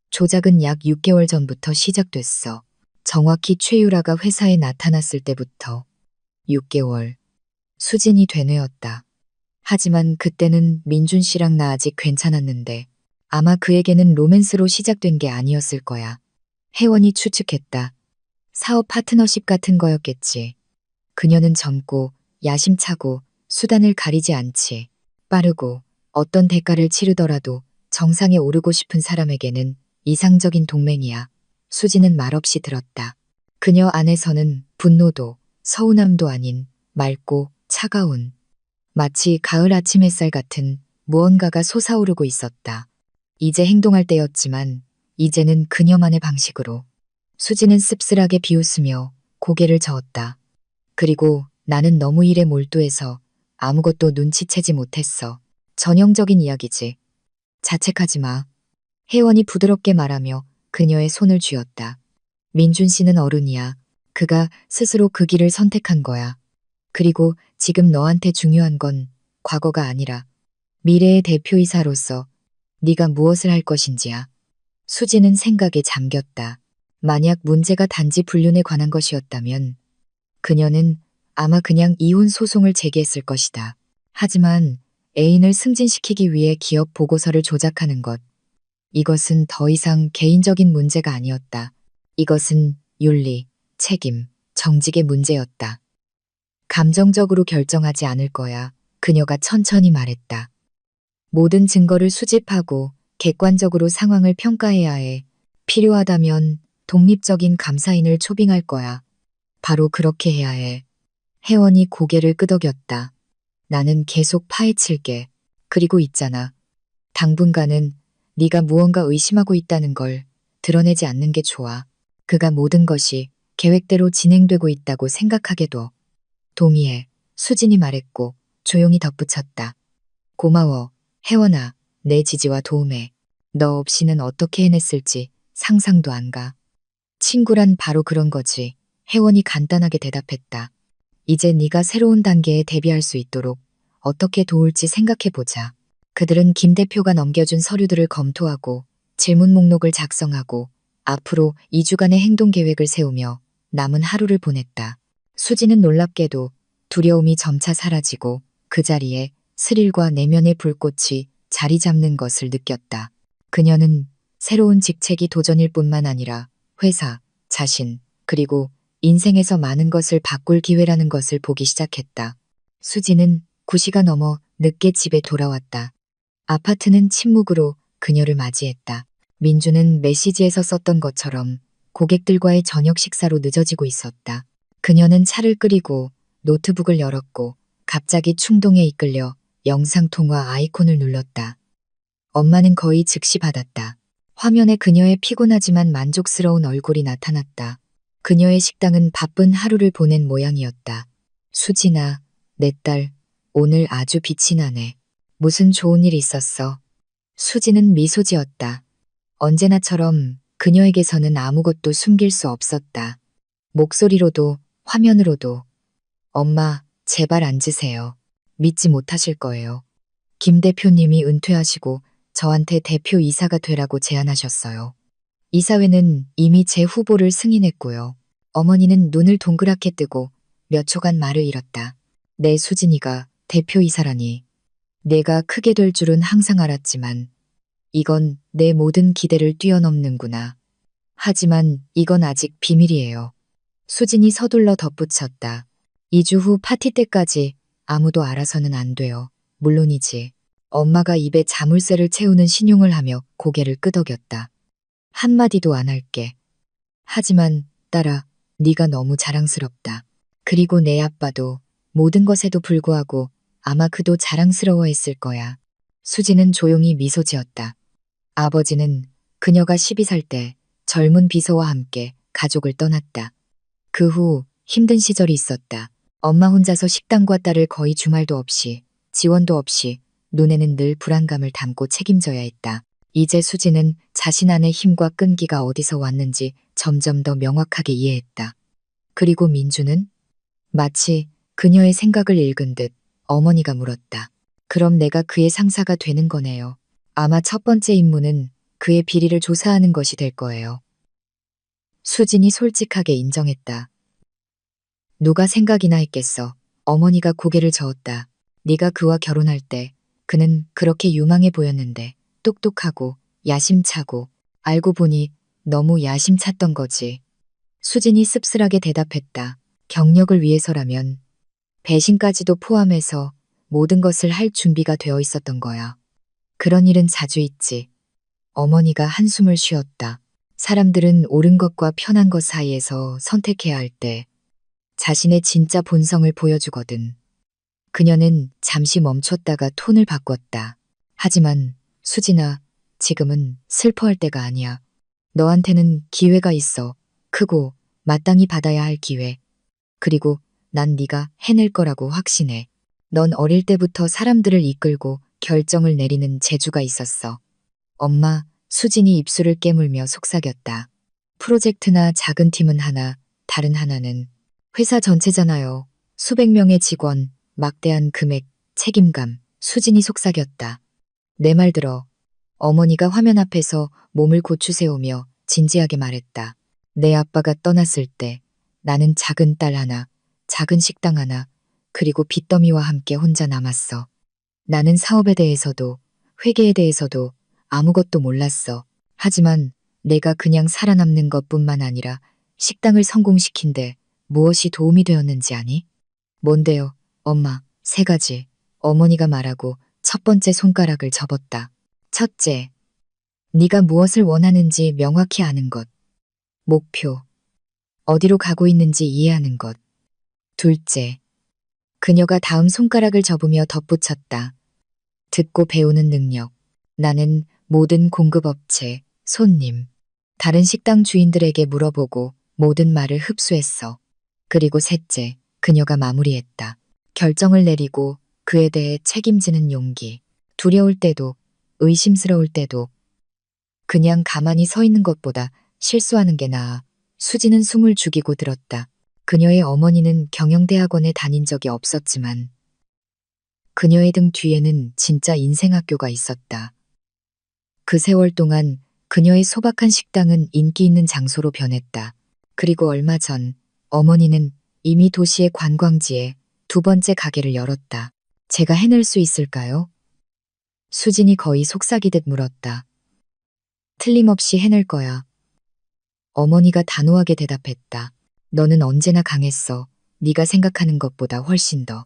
A: 조작은 약 6개월 전부터 시작됐어. 정확히 최유라가 회사에 나타났을 때부터. 6개월. 수진이 되뇌었다. 하지만 그때는 민준 씨랑 나 아직 괜찮았는데 아마 그에게는 로맨스로 시작된 게 아니었을 거야. 혜원이 추측했다. 사업 파트너십 같은 거였겠지. 그녀는 젊고 야심차고 수단을 가리지 않지. 빠르고 어떤 대가를 치르더라도 정상에 오르고 싶은 사람에게는 이상적인 동맹이야. 수지는 말없이 들었다. 그녀 안에서는 분노도 서운함도 아닌 맑고 차가운 마치 가을 아침 햇살 같은 무언가가 솟아오르고 있었다. 이제 행동할 때였지만 이제는 그녀만의 방식으로. 수지는 씁쓸하게 비웃으며 고개를 저었다. 그리고 나는 너무 일에 몰두해서 아무것도 눈치채지 못했어. 전형적인 이야기지. 자책하지 마. 혜원이 부드럽게 말하며 그녀의 손을 쥐었다. 민준 씨는 어른이야. 그가 스스로 그 길을 선택한 거야. 그리고 지금 너한테 중요한 건 과거가 아니라 미래의 대표이사로서 네가 무엇을 할 것인지야. 수지는 생각에 잠겼다. 만약 문제가 단지 불륜에 관한 것이었다면 그녀는 아마 그냥 이혼 소송을 제기했을 것이다. 하지만 애인을 승진시키기 위해 기업 보고서를 조작하는 것. 이것은 더 이상 개인적인 문제가 아니었다. 이것은 윤리, 책임, 정직의 문제였다. 감정적으로 결정하지 않을 거야. 그녀가 천천히 말했다. 모든 증거를 수집하고 객관적으로 상황을 평가해야 해. 필요하다면 독립적인 감사인을 초빙할 거야. 바로 그렇게 해야 해. 혜원이 고개를 끄덕였다. 나는 계속 파헤칠게. 그리고 있잖아. 당분간은 네가 무언가 의심하고 있다는 걸 드러내지 않는 게 좋아. 그가 모든 것이 계획대로 진행되고 있다고 생각하게 둬. 동의해. 수진이 말했고 조용히 덧붙였다. 고마워. 혜원아, 내 지지와 도움에. 너 없이는 어떻게 해냈을지 상상도 안 가. 친구란 바로 그런 거지. 혜원이 간단하게 대답했다. 이제 네가 새로운 단계에 대비할 수 있도록 어떻게 도울지 생각해보자. 그들은 김 대표가 넘겨준 서류들을 검토하고 질문 목록을 작성하고 앞으로 2주간의 행동 계획을 세우며 남은 하루를 보냈다. 수지는 놀랍게도 두려움이 점차 사라지고 그 자리에 스릴과 내면의 불꽃이 자리 잡는 것을 느꼈다. 그녀는 새로운 직책이 도전일 뿐만 아니라 회사, 자신, 그리고 인생에서 많은 것을 바꿀 기회라는 것을 보기 시작했다. 수지는 9시가 넘어 늦게 집에 돌아왔다. 아파트는 침묵으로 그녀를 맞이했다. 민주는 메시지에서 썼던 것처럼 고객들과의 저녁 식사로 늦어지고 있었다. 그녀는 차를 끄리고 노트북을 열었고 갑자기 충동에 이끌려 영상통화 아이콘을 눌렀다. 엄마는 거의 즉시 받았다. 화면에 그녀의 피곤하지만 만족스러운 얼굴이 나타났다. 그녀의 식당은 바쁜 하루를 보낸 모양이었다. 수진아, 내 딸, 오늘 아주 빛이 나네. 무슨 좋은 일 있었어? 수지는 미소 지었다. 언제나처럼 그녀에게서는 아무것도 숨길 수 없었다. 목소리로도 화면으로도. 엄마, 제발 앉으세요. 믿지 못하실 거예요. 김 대표님이 은퇴하시고 저한테 대표이사가 되라고 제안하셨어요. 이사회는 이미 제 후보를 승인했고요. 어머니는 눈을 동그랗게 뜨고 몇 초간 말을 잃었다. 내 수진이가 대표이사라니. 내가 크게 될 줄은 항상 알았지만 이건 내 모든 기대를 뛰어넘는구나. 하지만 이건 아직 비밀이에요. 수진이 서둘러 덧붙였다. 2주 후 파티 때까지 아무도 알아서는 안 돼요. 물론이지. 엄마가 입에 자물쇠를 채우는 신용을 하며 고개를 끄덕였다. 한마디도 안 할게. 하지만 딸아, 네가 너무 자랑스럽다. 그리고 내 아빠도 모든 것에도 불구하고 아마 그도 자랑스러워했을 거야. 수지는 조용히 미소 지었다. 아버지는 그녀가 12살 때 젊은 비서와 함께 가족을 떠났다. 그 후 힘든 시절이 있었다. 엄마 혼자서 식당과 딸을 거의 주말도 없이, 지원도 없이 눈에는 늘 불안감을 담고 책임져야 했다. 이제 수지는 자신 안의 힘과 끈기가 어디서 왔는지 점점 더 명확하게 이해했다. 그리고 민주는 마치 그녀의 생각을 읽은 듯 어머니가 물었다. 그럼 내가 그의 상사가 되는 거네요. 아마 첫 번째 임무는 그의 비리를 조사하는 것이 될 거예요. 수진이 솔직하게 인정했다. 누가 생각이나 했겠어. 어머니가 고개를 저었다. 네가 그와 결혼할 때 그는 그렇게 유망해 보였는데 똑똑하고 야심차고 알고 보니 너무 야심찼던 거지. 수진이 씁쓸하게 대답했다. 경력을 위해서라면 배신까지도 포함해서 모든 것을 할 준비가 되어 있었던 거야. 그런 일은 자주 있지. 어머니가 한숨을 쉬었다. 사람들은 옳은 것과 편한 것 사이에서 선택해야 할 때 자신의 진짜 본성을 보여주거든. 그녀는 잠시 멈췄다가 톤을 바꿨다. 하지만 수진아, 지금은 슬퍼할 때가 아니야. 너한테는 기회가 있어. 크고 마땅히 받아야 할 기회. 그리고 난 네가 해낼 거라고 확신해. 넌 어릴 때부터 사람들을 이끌고 결정을 내리는 재주가 있었어. 엄마, 수진이 입술을 깨물며 속삭였다. 프로젝트나 작은 팀은 하나, 다른 하나는 회사 전체잖아요. 수백 명의 직원, 막대한 금액, 책임감, 수진이 속삭였다. 내 말 들어. 어머니가 화면 앞에서 몸을 고추 세우며 진지하게 말했다. 내 아빠가 떠났을 때 나는 작은 딸 하나, 작은 식당 하나, 그리고 빚더미와 함께 혼자 남았어. 나는 사업에 대해서도 회계에 대해서도 아무것도 몰랐어. 하지만 내가 그냥 살아남는 것뿐만 아니라 식당을 성공시킨데 무엇이 도움이 되었는지 아니? 뭔데요, 엄마? 세 가지. 어머니가 말하고 첫 번째 손가락을 접었다. 첫째, 네가 무엇을 원하는지 명확히 아는 것. 목표, 어디로 가고 있는지 이해하는 것. 둘째, 그녀가 다음 손가락을 접으며 덧붙였다. 듣고 배우는 능력. 나는 모든 공급업체, 손님, 다른 식당 주인들에게 물어보고 모든 말을 흡수했어. 그리고 셋째, 그녀가 마무리했다. 결정을 내리고 그에 대해 책임지는 용기. 두려울 때도, 의심스러울 때도, 그냥 가만히 서 있는 것보다 실수하는 게 나아. 수지는 숨을 죽이고 들었다. 그녀의 어머니는 경영대학원에 다닌 적이 없었지만 그녀의 등 뒤에는 진짜 인생학교가 있었다. 그 세월 동안 그녀의 소박한 식당은 인기 있는 장소로 변했다. 그리고 얼마 전 어머니는 이미 도시의 관광지에 두 번째 가게를 열었다. 제가 해낼 수 있을까요? 수진이 거의 속삭이듯 물었다. 틀림없이 해낼 거야. 어머니가 단호하게 대답했다. 너는 언제나 강했어. 네가 생각하는 것보다 훨씬 더.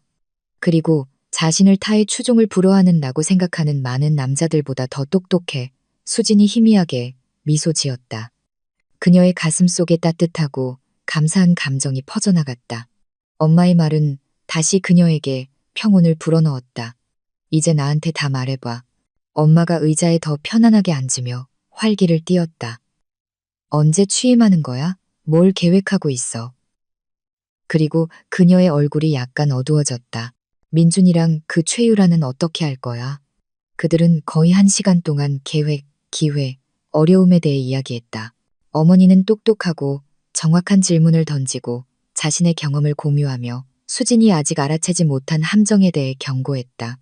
A: 그리고 자신을 타의 추종을 불허하는다고 생각하는 많은 남자들보다 더 똑똑해. 수진이 희미하게 미소 지었다. 그녀의 가슴 속에 따뜻하고 감사한 감정이 퍼져나갔다. 엄마의 말은 다시 그녀에게 평온을 불어넣었다. 이제 나한테 다 말해봐. 엄마가 의자에 더 편안하게 앉으며 활기를 띄었다. 언제 취임하는 거야? 뭘 계획하고 있어? 그리고 그녀의 얼굴이 약간 어두워졌다. 민준이랑 그 최유라는 어떻게 할 거야? 그들은 거의 1시간 동안 계획, 기회, 어려움에 대해 이야기했다. 어머니는 똑똑하고 정확한 질문을 던지고 자신의 경험을 공유하며 수진이 아직 알아채지 못한 함정에 대해 경고했다.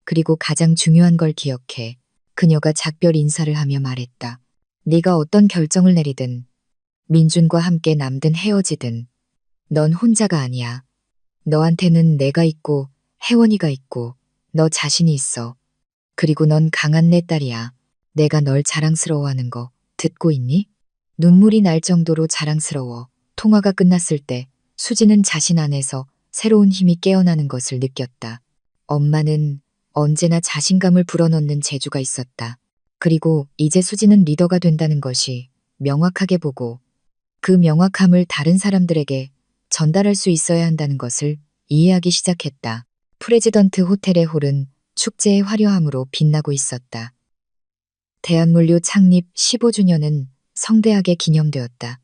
A: 그리고 가장 중요한 걸 기억해. 그녀가 작별 인사를 하며 말했다. 네가 어떤 결정을 내리든 민준과 함께 남든 헤어지든 넌 혼자가 아니야. 너한테는 내가 있고 혜원이가 있고 너 자신이 있어. 그리고 넌 강한 내 딸이야. 내가 널 자랑스러워하는 거 듣고 있니? 눈물이 날 정도로 자랑스러워. 통화가 끝났을 때 수지는 자신 안에서 새로운 힘이 깨어나는 것을 느꼈다. 엄마는 언제나 자신감을 불어넣는 재주가 있었다. 그리고 이제 수지는 리더가 된다는 것이 명확하게 보고 그 명확함을 다른 사람들에게 전달할 수 있어야 한다는 것을 이해하기 시작했다. 프레지던트 호텔의 홀은 축제의 화려함으로 빛나고 있었다. 대한물류 창립 15주년은 성대하게 기념되었다.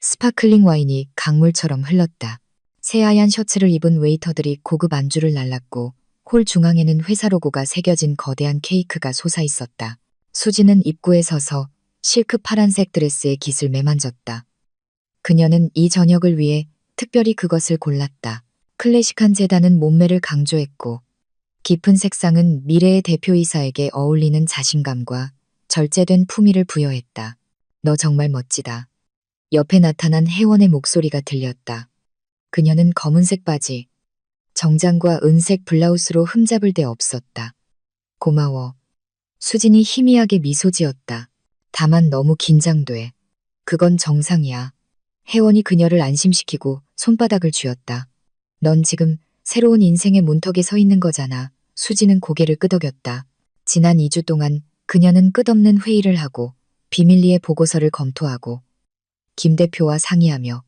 A: 스파클링 와인이 강물처럼 흘렀다. 새하얀 셔츠를 입은 웨이터들이 고급 안주를 날랐고 홀 중앙에는 회사 로고가 새겨진 거대한 케이크가 솟아있었다. 수지는 입구에 서서 실크 파란색 드레스에 깃을 매만졌다. 그녀는 이 저녁을 위해 특별히 그것을 골랐다. 클래식한 재단은 몸매를 강조했고 깊은 색상은 미래의 대표이사에게 어울리는 자신감과 절제된 품위를 부여했다. 너 정말 멋지다. 옆에 나타난 혜원의 목소리가 들렸다. 그녀는 검은색 바지, 정장과 은색 블라우스로 흠잡을 데 없었다. 고마워. 수진이 희미하게 미소 지었다. 다만 너무 긴장돼. 그건 정상이야. 혜원이 그녀를 안심시키고 손바닥을 쥐었다. 넌 지금 새로운 인생의 문턱에 서 있는 거잖아. 수지는 고개를 끄덕였다. 지난 2주 동안 그녀는 끝없는 회의를 하고 비밀리에 보고서를 검토하고 김 대표와 상의하며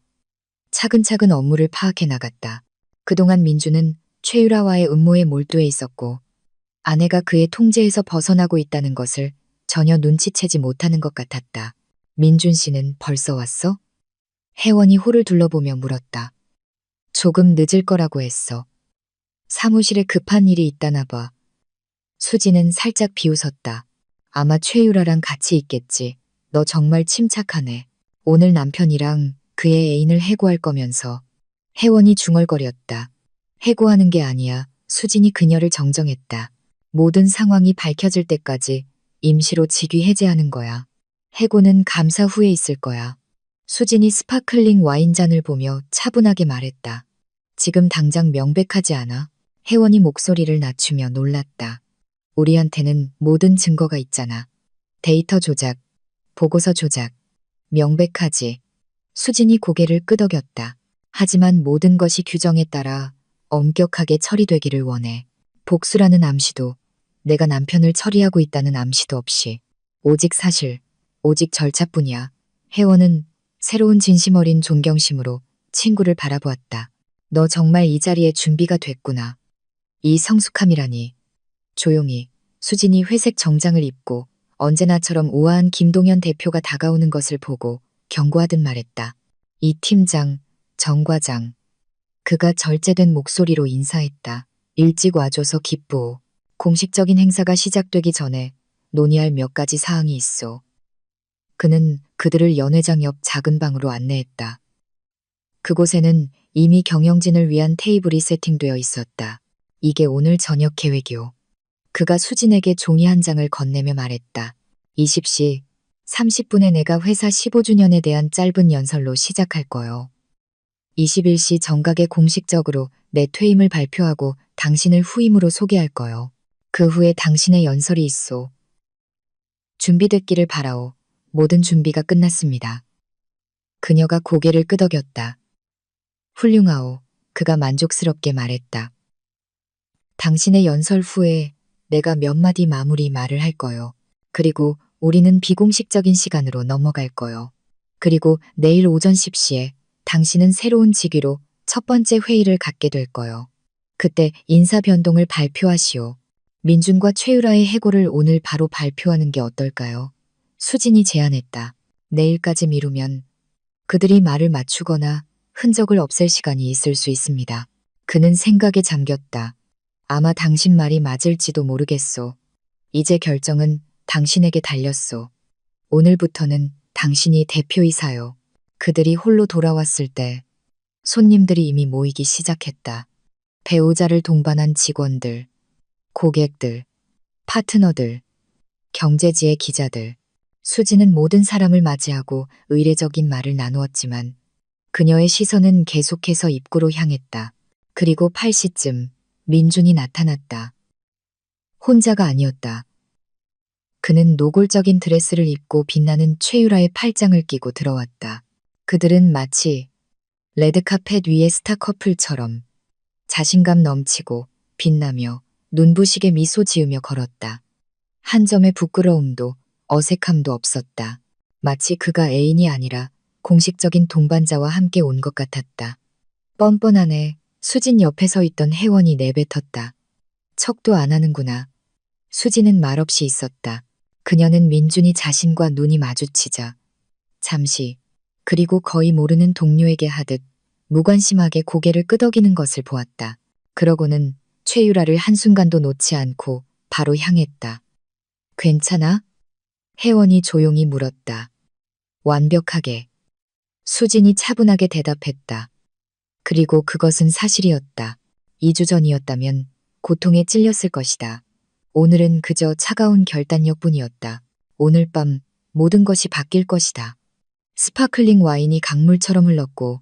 A: 차근차근 업무를 파악해 나갔다. 그동안 민주는 최유라와의 음모에 몰두해 있었고 아내가 그의 통제에서 벗어나고 있다는 것을 전혀 눈치채지 못하는 것 같았다. 민준 씨는 벌써 왔어? 혜원이 홀을 둘러보며 물었다. 조금 늦을 거라고 했어. 사무실에 급한 일이 있다나 봐. 수지는 살짝 비웃었다. 아마 최유라랑 같이 있겠지. 너 정말 침착하네. 오늘 남편이랑 그의 애인을 해고할 거면서. 혜원이 중얼거렸다. 해고하는 게 아니야. 수진이 그녀를 정정했다. 모든 상황이 밝혀질 때까지 임시로 직위 해제하는 거야. 해고는 감사 후에 있을 거야. 수진이 스파클링 와인잔을 보며 차분하게 말했다. 지금 당장 명백하지 않아? 혜원이 목소리를 낮추며 놀랐다. 우리한테는 모든 증거가 있잖아. 데이터 조작, 보고서 조작. 명백하지. 수진이 고개를 끄덕였다. 하지만 모든 것이 규정에 따라 엄격하게 처리되기를 원해. 복수라는 암시도, 내가 남편을 처리하고 있다는 암시도 없이. 오직 사실, 오직 절차뿐이야. 혜원은 새로운 진심 어린 존경심으로 친구를 바라보았다. 너 정말 이 자리에 준비가 됐구나. 이 성숙함이라니. 조용히 수진이 회색 정장을 입고 언제나처럼 우아한 김동현 대표가 다가오는 것을 보고 경고하듯 말했다. 이 팀장, 정 과장. 그가 절제된 목소리로 인사했다. 일찍 와줘서 기쁘오. 공식적인 행사가 시작되기 전에 논의할 몇 가지 사항이 있어. 그는 그들을 연회장 옆 작은 방으로 안내했다. 그곳에는 이미 경영진을 위한 테이블이 세팅되어 있었다. 이게 오늘 저녁 계획이오. 그가 수진에게 종이 한 장을 건네며 말했다. 20시 30분에 내가 회사 15주년에 대한 짧은 연설로 시작할 거요. 21시 정각에 공식적으로 내 퇴임을 발표하고 당신을 후임으로 소개할 거요. 그 후에 당신의 연설이 있소. 준비됐기를 바라오. 모든 준비가 끝났습니다. 그녀가 고개를 끄덕였다. 훌륭하오. 그가 만족스럽게 말했다. 당신의 연설 후에 내가 몇 마디 마무리 말을 할 거요. 그리고 우리는 비공식적인 시간으로 넘어갈 거요. 그리고 내일 오전 10시에 당신은 새로운 직위로 첫 번째 회의를 갖게 될 거요. 그때 인사 변동을 발표하시오. 민준과 최유라의 해고를 오늘 바로 발표하는 게 어떨까요? 수진이 제안했다. 내일까지 미루면 그들이 말을 맞추거나 흔적을 없앨 시간이 있을 수 있습니다. 그는 생각에 잠겼다. 아마 당신 말이 맞을지도 모르겠소. 이제 결정은 당신에게 달렸소. 오늘부터는 당신이 대표이사요. 그들이 홀로 돌아왔을 때 손님들이 이미 모이기 시작했다. 배우자를 동반한 직원들, 고객들, 파트너들, 경제지의 기자들. 수지는 모든 사람을 맞이하고 의례적인 말을 나누었지만 그녀의 시선은 계속해서 입구로 향했다. 그리고 8시쯤 민준이 나타났다. 혼자가 아니었다. 그는 노골적인 드레스를 입고 빛나는 최유라의 팔짱을 끼고 들어왔다. 그들은 마치 레드카펫 위의 스타 커플처럼 자신감 넘치고 빛나며 눈부시게 미소 지으며 걸었다. 한 점의 부끄러움도 어색함도 없었다. 마치 그가 애인이 아니라 공식적인 동반자와 함께 온 것 같았다. 뻔뻔하네. 수진 옆에 서 있던 혜원이 내뱉었다. 척도 안 하는구나. 수진은 말없이 있었다. 그녀는 민준이 자신과 눈이 마주치자 잠시 그리고 거의 모르는 동료에게 하듯 무관심하게 고개를 끄덕이는 것을 보았다. 그러고는 최유라를 한순간도 놓지 않고 바로 향했다. 괜찮아? 혜원이 조용히 물었다. 완벽하게. 수진이 차분하게 대답했다. 그리고 그것은 사실이었다. 2주 전이었다면 고통에 찔렸을 것이다. 오늘은 그저 차가운 결단력뿐이었다. 오늘 밤 모든 것이 바뀔 것이다. 스파클링 와인이 강물처럼 흘렀고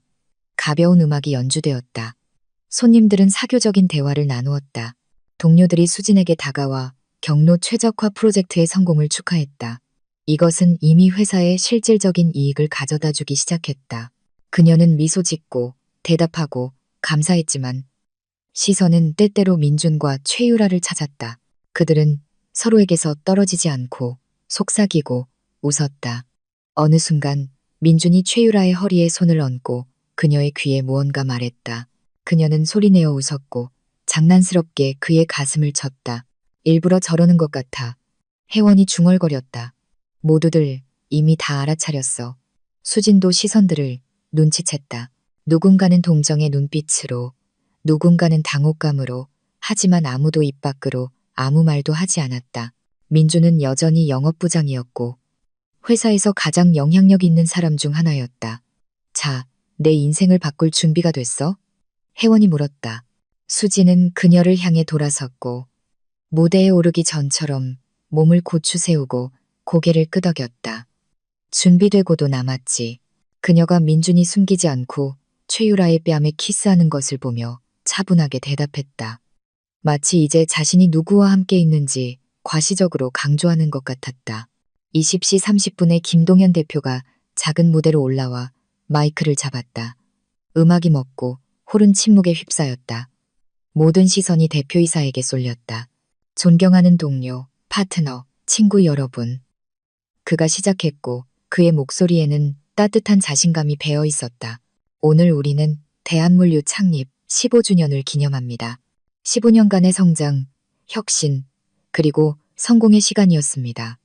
A: 가벼운 음악이 연주되었다. 손님들은 사교적인 대화를 나누었다. 동료들이 수진에게 다가와 경로 최적화 프로젝트의 성공을 축하했다. 이것은 이미 회사에 실질적인 이익을 가져다 주기 시작했다. 그녀는 미소 짓고 대답하고 감사했지만 시선은 때때로 민준과 최유라를 찾았다. 그들은 서로에게서 떨어지지 않고 속삭이고 웃었다. 어느 순간 민준이 최유라의 허리에 손을 얹고 그녀의 귀에 무언가 말했다. 그녀는 소리내어 웃었고 장난스럽게 그의 가슴을 쳤다. 일부러 저러는 것 같아. 혜원이 중얼거렸다. 모두들 이미 다 알아차렸어. 수진도 시선들을 눈치챘다. 누군가는 동정의 눈빛으로, 누군가는 당혹감으로, 하지만 아무도 입 밖으로 아무 말도 하지 않았다. 민주는 여전히 영업부장이었고 회사에서 가장 영향력 있는 사람 중 하나였다. 자, 내 인생을 바꿀 준비가 됐어? 혜원이 물었다. 수지는 그녀를 향해 돌아섰고 무대에 오르기 전처럼 몸을 고추 세우고 고개를 끄덕였다. 준비되고도 남았지. 그녀가 민준이 숨기지 않고 최유라의 뺨에 키스하는 것을 보며 차분하게 대답했다. 마치 이제 자신이 누구와 함께 있는지 과시적으로 강조하는 것 같았다. 20시 30분에 김동현 대표가 작은 무대로 올라와 마이크를 잡았다. 음악이 멎고 홀은 침묵에 휩싸였다. 모든 시선이 대표이사에게 쏠렸다. 존경하는 동료, 파트너, 친구 여러분. 그가 시작했고 그의 목소리에는 따뜻한 자신감이 배어 있었다. 오늘 우리는 대한물류 창립 15주년을 기념합니다. 15년간의 성장, 혁신, 그리고 성공의 시간이었습니다.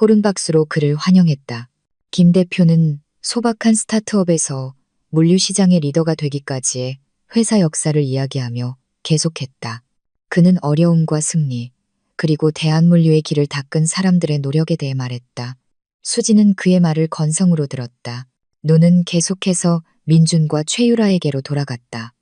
A: 홀은 박수로 그를 환영했다. 김 대표는 소박한 스타트업에서 물류시장의 리더가 되기까지의 회사 역사를 이야기하며 계속했다. 그는 어려움과 승리, 그리고 대한물류의 길을 닦은 사람들의 노력에 대해 말했다. 수지는 그의 말을 건성으로 들었다. 눈은 계속해서 민준과 최유라에게로 돌아갔다.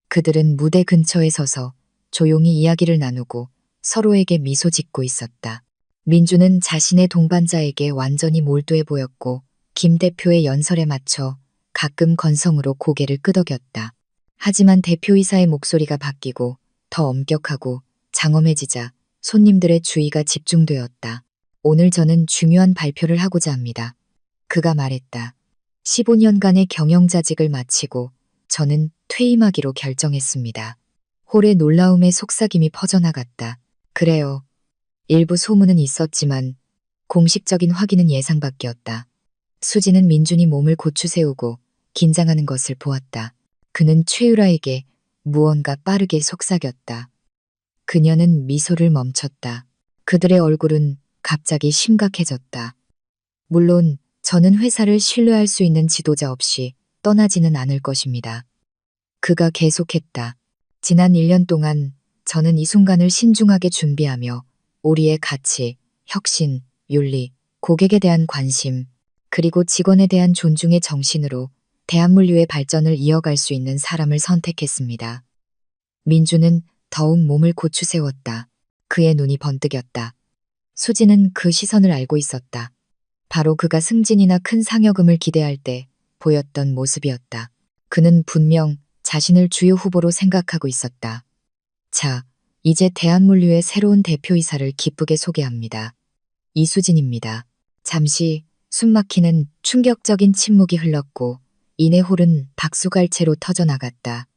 A: 그들은 무대 근처에 서서 조용히 이야기를 나누고 서로에게 미소 짓고 있었다. 민준은 자신의 동반자에게 완전히 몰두해 보였고 김 대표의 연설에 맞춰 가끔 건성으로 고개를 끄덕였다. 하지만 대표이사의 목소리가 바뀌고 더 엄격하고 장엄해지자 손님들의 주의가 집중되었다. 오늘 저는 중요한 발표를 하고자 합니다. 그가 말했다. 15년간의 경영자직을 마치고 저는 퇴임하기로 결정했습니다. 홀의 놀라움에 속삭임이 퍼져나갔다. 그래요. 일부 소문은 있었지만 공식적인 확인은 예상 밖이었다. 수지는 민준이 몸을 고추 세우고 긴장하는 것을 보았다. 그는 최유라에게 무언가 빠르게 속삭였다. 그녀는 미소를 멈췄다. 그들의 얼굴은 갑자기 심각해졌다. 물론 저는 회사를 신뢰할 수 있는 지도자 없이 떠나지는 않을 것입니다. 그가 계속했다. 지난 1년 동안 저는 이 순간을 신중하게 준비하며 우리의 가치, 혁신, 윤리, 고객에 대한 관심, 그리고 직원에 대한 존중의 정신으로 대한물류의 발전을 이어갈 수 있는 사람을 선택했습니다. 민주는 더욱 몸을 고추 세웠다. 그의 눈이 번뜩였다. 수지는 그 시선을 알고 있었다. 바로 그가 승진이나 큰 상여금을 기대할 때 보였던 모습이었다. 그는 분명 자신을 주요 후보로 생각하고 있었다. 자, 이제 대한물류의 새로운 대표이사를 기쁘게 소개합니다. 이수진입니다. 잠시 숨막히는 충격적인 침묵이 흘렀고 이내 홀은 박수갈채로 터져나갔다.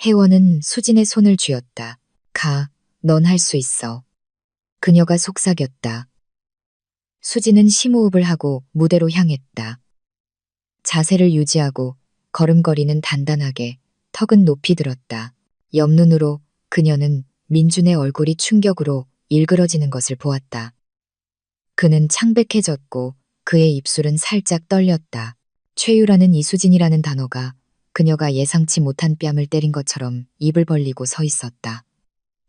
A: 혜원은 수진의 손을 쥐었다. 가, 넌 할 수 있어. 그녀가 속삭였다. 수진은 심호흡을 하고 무대로 향했다. 자세를 유지하고 걸음걸이는 단단하게, 턱은 높이 들었다. 옆눈으로 그녀는 민준의 얼굴이 충격으로 일그러지는 것을 보았다. 그는 창백해졌고 그의 입술은 살짝 떨렸다. 최유라는 이수진이라는 단어가 그녀가 예상치 못한 뺨을 때린 것처럼 입을 벌리고 서 있었다.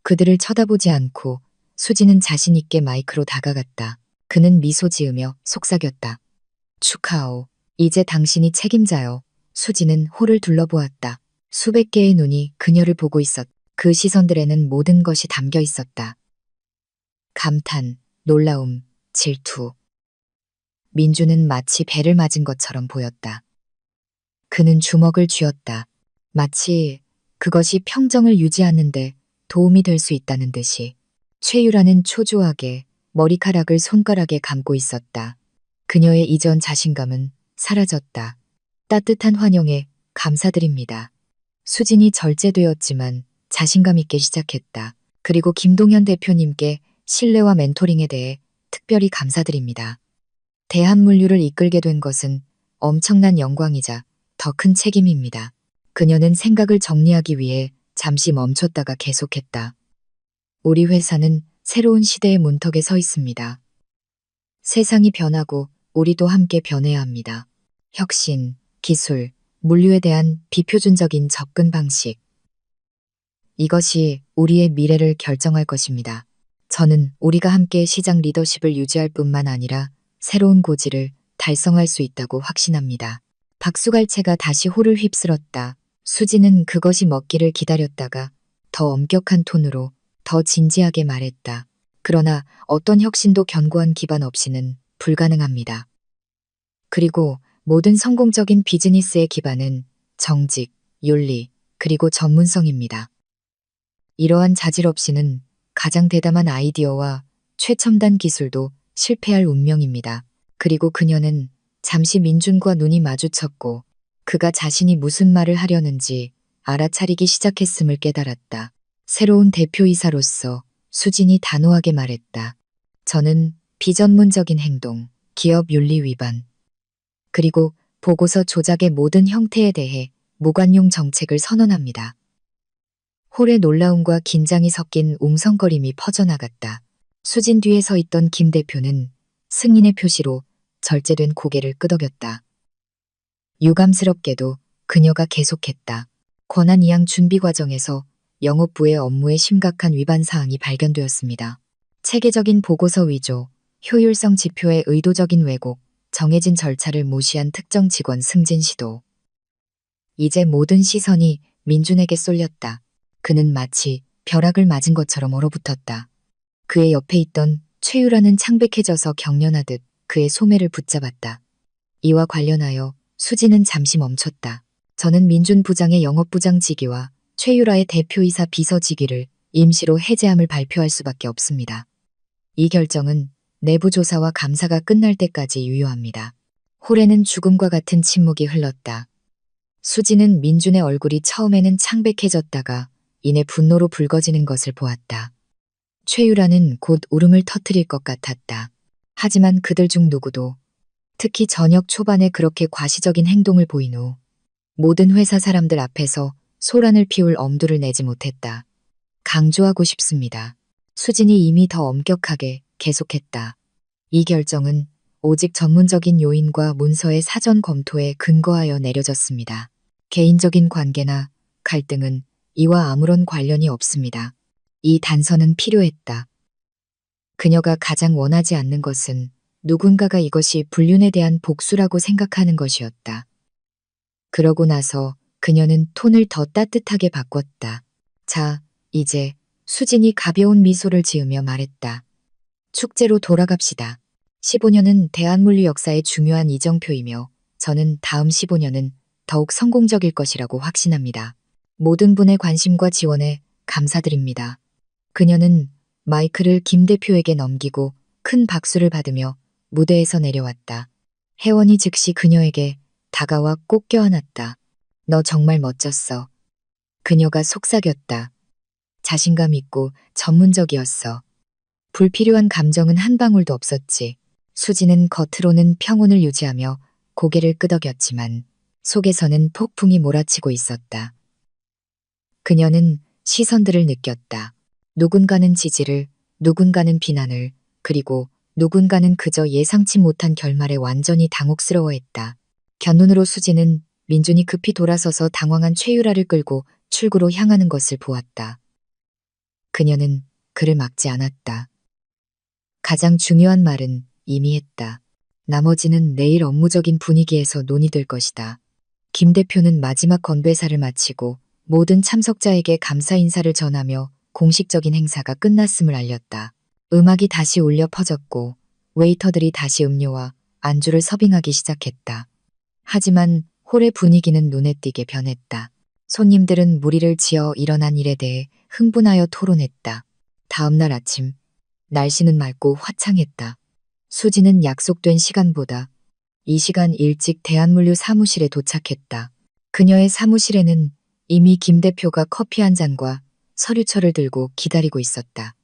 A: 그들을 쳐다보지 않고 수진은 자신 있게 마이크로 다가갔다. 그는 미소 지으며 속삭였다. 축하오. 이제 당신이 책임자요. 수진은 홀을 둘러보았다. 수백 개의 눈이 그녀를 보고 있었다. 그 시선들에는 모든 것이 담겨 있었다. 감탄, 놀라움, 질투. 민주는 마치 배를 맞은 것처럼 보였다. 그는 주먹을 쥐었다. 마치 그것이 평정을 유지하는데 도움이 될 수 있다는 듯이. 최유라는 초조하게 머리카락을 손가락에 감고 있었다. 그녀의 이전 자신감은 사라졌다. 따뜻한 환영에 감사드립니다. 수진이 절제되었지만 자신감 있게 시작했다. 그리고 김동현 대표님께 신뢰와 멘토링에 대해 특별히 감사드립니다. 대한물류를 이끌게 된 것은 엄청난 영광이자 더 큰 책임입니다. 그녀는 생각을 정리하기 위해 잠시 멈췄다가 계속했다. 우리 회사는 새로운 시대의 문턱에 서 있습니다. 세상이 변하고 우리도 함께 변해야 합니다. 혁신, 기술, 물류에 대한 비표준적인 접근 방식. 이것이 우리의 미래를 결정할 것입니다. 저는 우리가 함께 시장 리더십을 유지할 뿐만 아니라 새로운 고지를 달성할 수 있다고 확신합니다. 박수갈채가 다시 홀을 휩쓸었다. 수지는 그것이 먹기를 기다렸다가 더 엄격한 톤으로 더 진지하게 말했다. 그러나 어떤 혁신도 견고한 기반 없이는 불가능합니다. 그리고 모든 성공적인 비즈니스의 기반은 정직, 윤리, 그리고 전문성입니다. 이러한 자질 없이는 가장 대담한 아이디어와 최첨단 기술도 실패할 운명입니다. 그리고 그녀는 잠시 민준과 눈이 마주쳤고 그가 자신이 무슨 말을 하려는지 알아차리기 시작했음을 깨달았다. 새로운 대표이사로서 수진이 단호하게 말했다. 저는 비전문적인 행동, 기업 윤리 위반, 그리고 보고서 조작의 모든 형태에 대해 무관용 정책을 선언합니다. 홀의 놀라움과 긴장이 섞인 웅성거림이 퍼져나갔다. 수진 뒤에 서 있던 김 대표는 승인의 표시로 절제된 고개를 끄덕였다. 유감스럽게도 그녀가 계속했다. 권한 이양 준비 과정에서 영업부의 업무에 심각한 위반 사항이 발견되었습니다. 체계적인 보고서 위조, 효율성 지표의 의도적인 왜곡, 정해진 절차를 무시한 특정 직원 승진 시도. 이제 모든 시선이 민준에게 쏠렸다. 그는 마치 벼락을 맞은 것처럼 얼어붙었다. 그의 옆에 있던 최유라는 창백해져서 경련하듯 그의 소매를 붙잡았다. 이와 관련하여 수지는 잠시 멈췄다. 저는 민준 부장의 영업부장 직위와 최유라의 대표이사 비서 직위를 임시로 해제함을 발표할 수밖에 없습니다. 이 결정은 내부 조사와 감사가 끝날 때까지 유효합니다. 홀에는 죽음과 같은 침묵이 흘렀다. 수지는 민준의 얼굴이 처음에는 창백해졌다가 이내 분노로 붉어지는 것을 보았다. 최유라는 곧 울음을 터뜨릴 것 같았다. 하지만 그들 중 누구도 특히 저녁 초반에 그렇게 과시적인 행동을 보인 후 모든 회사 사람들 앞에서 소란을 피울 엄두를 내지 못했다. 강조하고 싶습니다. 수진이 이미 더 엄격하게 계속했다. 이 결정은 오직 전문적인 요인과 문서의 사전 검토에 근거하여 내려졌습니다. 개인적인 관계나 갈등은 이와 아무런 관련이 없습니다. 이 단서는 필요했다. 그녀가 가장 원하지 않는 것은 누군가가 이것이 불륜에 대한 복수라고 생각하는 것이었다. 그러고 나서 그녀는 톤을 더 따뜻하게 바꿨다. 자, 이제 수진이 가벼운 미소를 지으며 말했다. 축제로 돌아갑시다. 15년은 대한물류 역사의 중요한 이정표이며 저는 다음 15년은 더욱 성공적일 것이라고 확신합니다. 모든 분의 관심과 지원에 감사드립니다. 그녀는 마이크를 김 대표에게 넘기고 큰 박수를 받으며 무대에서 내려왔다. 혜원이 즉시 그녀에게 다가와 꼭 껴안았다. 너 정말 멋졌어. 그녀가 속삭였다. 자신감 있고 전문적이었어. 불필요한 감정은 한 방울도 없었지. 수지는 겉으로는 평온을 유지하며 고개를 끄덕였지만 속에서는 폭풍이 몰아치고 있었다. 그녀는 시선들을 느꼈다. 누군가는 지지를, 누군가는 비난을, 그리고 누군가는 그저 예상치 못한 결말에 완전히 당혹스러워했다. 곁눈으로 수지는 민준이 급히 돌아서서 당황한 최유라를 끌고 출구로 향하는 것을 보았다. 그녀는 그를 막지 않았다. 가장 중요한 말은 이미 했다. 나머지는 내일 업무적인 분위기에서 논의될 것이다. 김 대표는 마지막 건배사를 마치고 모든 참석자에게 감사 인사를 전하며 공식적인 행사가 끝났음을 알렸다. 음악이 다시 울려 퍼졌고 웨이터들이 다시 음료와 안주를 서빙하기 시작했다. 하지만 홀의 분위기는 눈에 띄게 변했다. 손님들은 무리를 지어 일어난 일에 대해 흥분하여 토론했다. 다음 날 아침, 날씨는 맑고 화창했다. 수지는 약속된 시간보다 이 시간 일찍 대한물류 사무실에 도착했다. 그녀의 사무실에는 이미 김 대표가 커피 한 잔과 서류철을 들고 기다리고 있었다.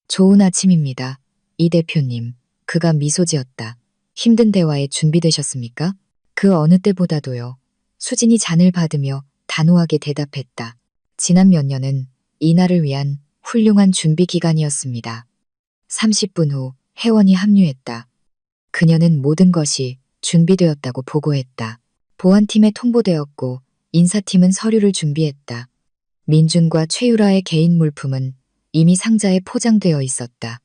A: 좋은 아침입니다. 이 대표님. 그가 미소 지었다. 힘든 대화에 준비되셨습니까? 그 어느 때보다도요. 수진이 잔을 받으며 단호하게 대답했다. 지난 몇 년은 이날을 위한 훌륭한 준비 기간이었습니다. 30분 후 혜원이 합류했다. 그녀는 모든 것이 준비되었다고 보고했다. 보안팀에 통보되었고 인사팀은 서류를 준비했다. 민준과 최유라의 개인 물품은 이미 상자에 포장되어 있었다.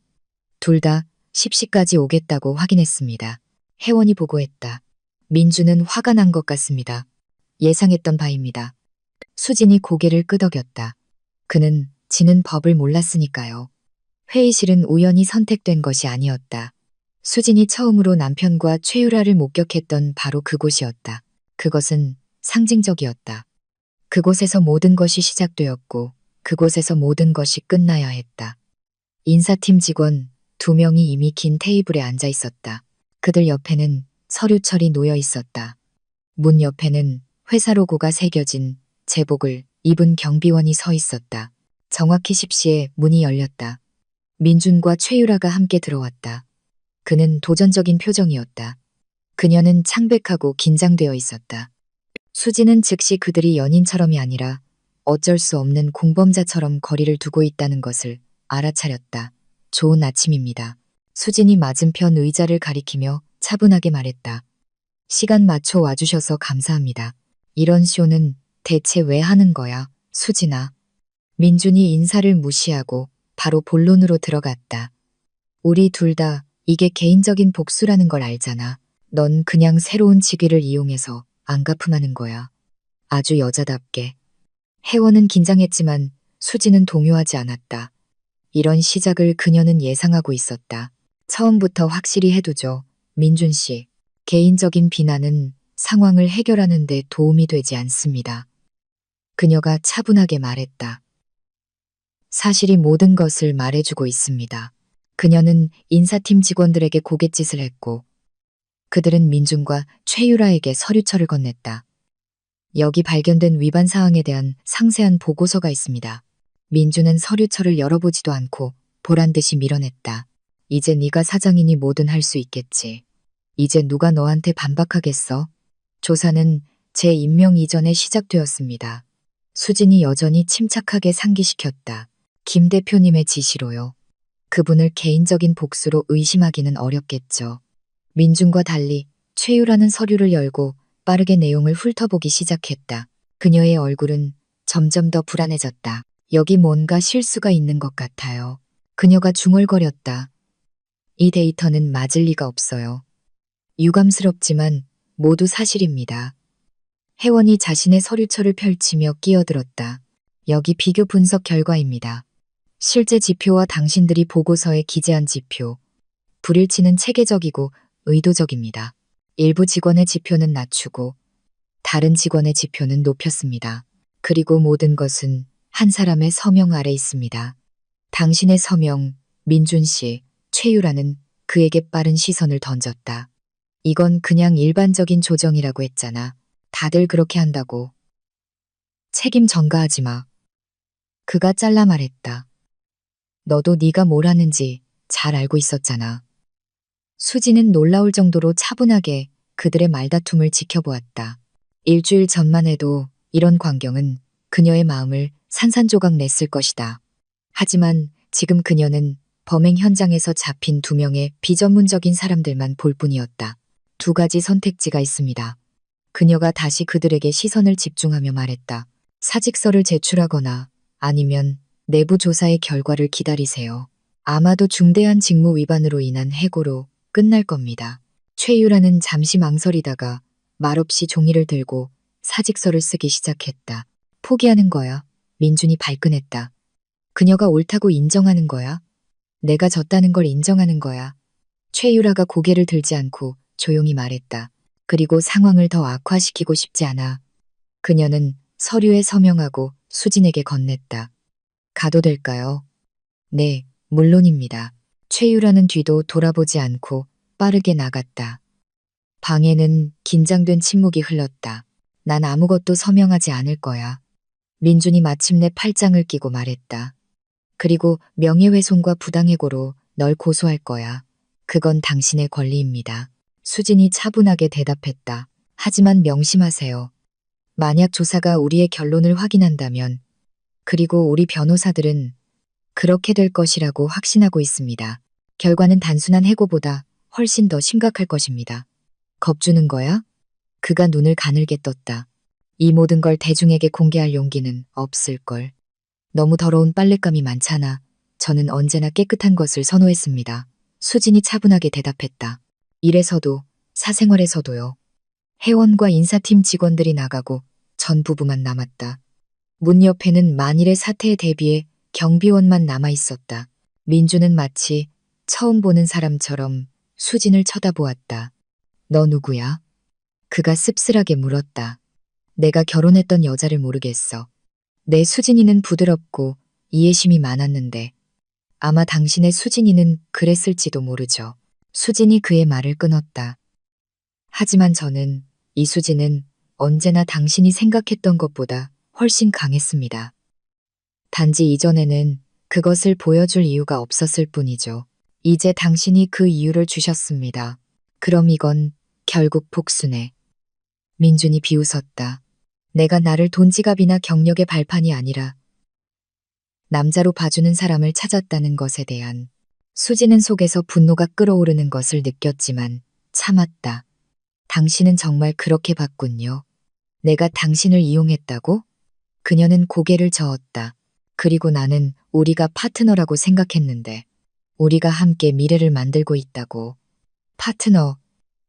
A: 둘 다 10시까지 오겠다고 확인했습니다. 혜원이 보고했다. 민주는 화가 난 것 같습니다. 예상했던 바입니다. 수진이 고개를 끄덕였다. 그는 지는 법을 몰랐으니까요. 회의실은 우연히 선택된 것이 아니었다. 수진이 처음으로 남편과 최유라를 목격했던 바로 그곳이었다. 그것은 상징적이었다. 그곳에서 모든 것이 시작되었고 그곳에서 모든 것이 끝나야 했다. 인사팀 직원 2명이 이미 긴 테이블에 앉아 있었다. 그들 옆에는 서류철이 놓여 있었다. 문 옆에는 회사 로고가 새겨진 제복을 입은 경비원이 서 있었다. 정확히 10시에 문이 열렸다. 민준과 최유라가 함께 들어왔다. 그는 도전적인 표정이었다. 그녀는 창백하고 긴장되어 있었다. 수지는 즉시 그들이 연인처럼이 아니라 어쩔 수 없는 공범자처럼 거리를 두고 있다는 것을 알아차렸다. 좋은 아침입니다. 수진이 맞은편 의자를 가리키며 차분하게 말했다. 시간 맞춰 와주셔서 감사합니다. 이런 쇼는 대체 왜 하는 거야, 수진아? 민준이 인사를 무시하고 바로 본론으로 들어갔다. 우리 둘 다 이게 개인적인 복수라는 걸 알잖아. 넌 그냥 새로운 직위를 이용해서 안가품하는 거야. 아주 여자답게. 혜원은 긴장했지만 수지는 동요하지 않았다. 이런 시작을 그녀는 예상하고 있었다. 처음부터 확실히 해두죠. 민준 씨. 개인적인 비난은 상황을 해결하는 데 도움이 되지 않습니다. 그녀가 차분하게 말했다. 사실이 모든 것을 말해주고 있습니다. 그녀는 인사팀 직원들에게 고갯짓을 했고 그들은 민준과 최유라에게 서류철을 건넸다. 여기 발견된 위반 사항에 대한 상세한 보고서가 있습니다. 민준은 서류철을 열어보지도 않고 보란 듯이 밀어냈다. 이제 네가 사장이니 뭐든 할 수 있겠지. 이제 누가 너한테 반박하겠어? 조사는 제 임명 이전에 시작되었습니다. 수진이 여전히 침착하게 상기시켰다. 김 대표님의 지시로요. 그분을 개인적인 복수로 의심하기는 어렵겠죠. 민준과 달리 최유라는 서류를 열고 빠르게 내용을 훑어보기 시작했다. 그녀의 얼굴은 점점 더 불안해졌다. 여기 뭔가 실수가 있는 것 같아요. 그녀가 중얼거렸다. 이 데이터는 맞을 리가 없어요. 유감스럽지만 모두 사실입니다. 혜원이 자신의 서류철을 펼치며 끼어들었다. 여기 비교 분석 결과입니다. 실제 지표와 당신들이 보고서에 기재한 지표. 불일치는 체계적이고 의도적입니다. 일부 직원의 지표는 낮추고 다른 직원의 지표는 높였습니다. 그리고 모든 것은 한 사람의 서명 아래 있습니다. 당신의 서명, 민준 씨, 최유라는 그에게 빠른 시선을 던졌다. 이건 그냥 일반적인 조정이라고 했잖아. 다들 그렇게 한다고. 책임 전가하지 마. 그가 잘라 말했다. 너도 네가 뭘 하는지 잘 알고 있었잖아. 수지는 놀라울 정도로 차분하게 그들의 말다툼을 지켜보았다. 일주일 전만 해도 이런 광경은 그녀의 마음을 산산조각 냈을 것이다. 하지만 지금 그녀는 범행 현장에서 잡힌 2명의 비전문적인 사람들만 볼 뿐이었다. 2가지 선택지가 있습니다. 그녀가 다시 그들에게 시선을 집중하며 말했다. 사직서를 제출하거나 아니면 내부 조사의 결과를 기다리세요. 아마도 중대한 직무 위반으로 인한 해고로 끝날 겁니다. 최유라는 잠시 망설이다가 말없이 종이를 들고 사직서를 쓰기 시작했다. 포기하는 거야. 민준이 발끈했다. 그녀가 옳다고 인정하는 거야. 내가 졌다는 걸 인정하는 거야. 최유라가 고개를 들지 않고 조용히 말했다. 그리고 상황을 더 악화시키고 싶지 않아. 그녀는 서류에 서명하고 수진에게 건넸다. 가도 될까요? 네, 물론입니다. 최유라는 뒤도 돌아보지 않고 빠르게 나갔다. 방에는 긴장된 침묵이 흘렀다. 난 아무것도 서명하지 않을 거야. 민준이 마침내 팔짱을 끼고 말했다. 그리고 명예훼손과 부당해고로 널 고소할 거야. 그건 당신의 권리입니다. 수진이 차분하게 대답했다. 하지만 명심하세요. 만약 조사가 우리의 결론을 확인한다면, 그리고 우리 변호사들은 그렇게 될 것이라고 확신하고 있습니다. 결과는 단순한 해고보다 훨씬 더 심각할 것입니다. 겁주는 거야? 그가 눈을 가늘게 떴다. 이 모든 걸 대중에게 공개할 용기는 없을걸. 너무 더러운 빨랫감이 많잖아. 저는 언제나 깨끗한 것을 선호했습니다. 수진이 차분하게 대답했다. 이래서도 사생활에서도요. 회원과 인사팀 직원들이 나가고 전 부부만 남았다. 문 옆에는 만일의 사태에 대비해 경비원만 남아 있었다. 민주는 마치 처음 보는 사람처럼 수진을 쳐다보았다. 너 누구야? 그가 씁쓸하게 물었다. 내가 결혼했던 여자를 모르겠어. 내 수진이는 부드럽고 이해심이 많았는데 아마 당신의 수진이는 그랬을지도 모르죠. 수진이 그의 말을 끊었다. 하지만 저는 이 수진은 언제나 당신이 생각했던 것보다 훨씬 강했습니다. 단지 이전에는 그것을 보여줄 이유가 없었을 뿐이죠. 이제 당신이 그 이유를 주셨습니다. 그럼 이건 결국 복수네. 민준이 비웃었다. 내가 나를 돈지갑이나 경력의 발판이 아니라 남자로 봐주는 사람을 찾았다는 것에 대한 수지는 속에서 분노가 끓어오르는 것을 느꼈지만 참았다. 당신은 정말 그렇게 봤군요. 내가 당신을 이용했다고? 그녀는 고개를 저었다. 그리고 나는 우리가 파트너라고 생각했는데 우리가 함께 미래를 만들고 있다고. 파트너.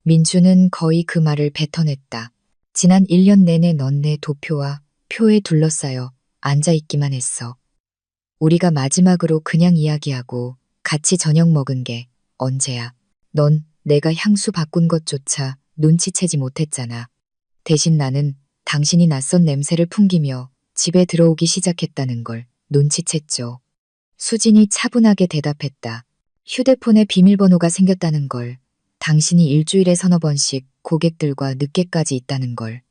A: 민주는 거의 그 말을 뱉어냈다. 지난 1년 내내 넌 내 도표와 표에 둘러싸여 앉아있기만 했어. 우리가 마지막으로 그냥 이야기하고 같이 저녁 먹은 게 언제야? 넌 내가 향수 바꾼 것조차 눈치채지 못했잖아. 대신 나는 당신이 낯선 냄새를 풍기며 집에 들어오기 시작했다는 걸 눈치챘죠. 수진이 차분하게 대답했다. 휴대폰에 비밀번호가 생겼다는 걸, 당신이 일주일에 서너 번씩 고객들과 늦게까지 있다는 걸.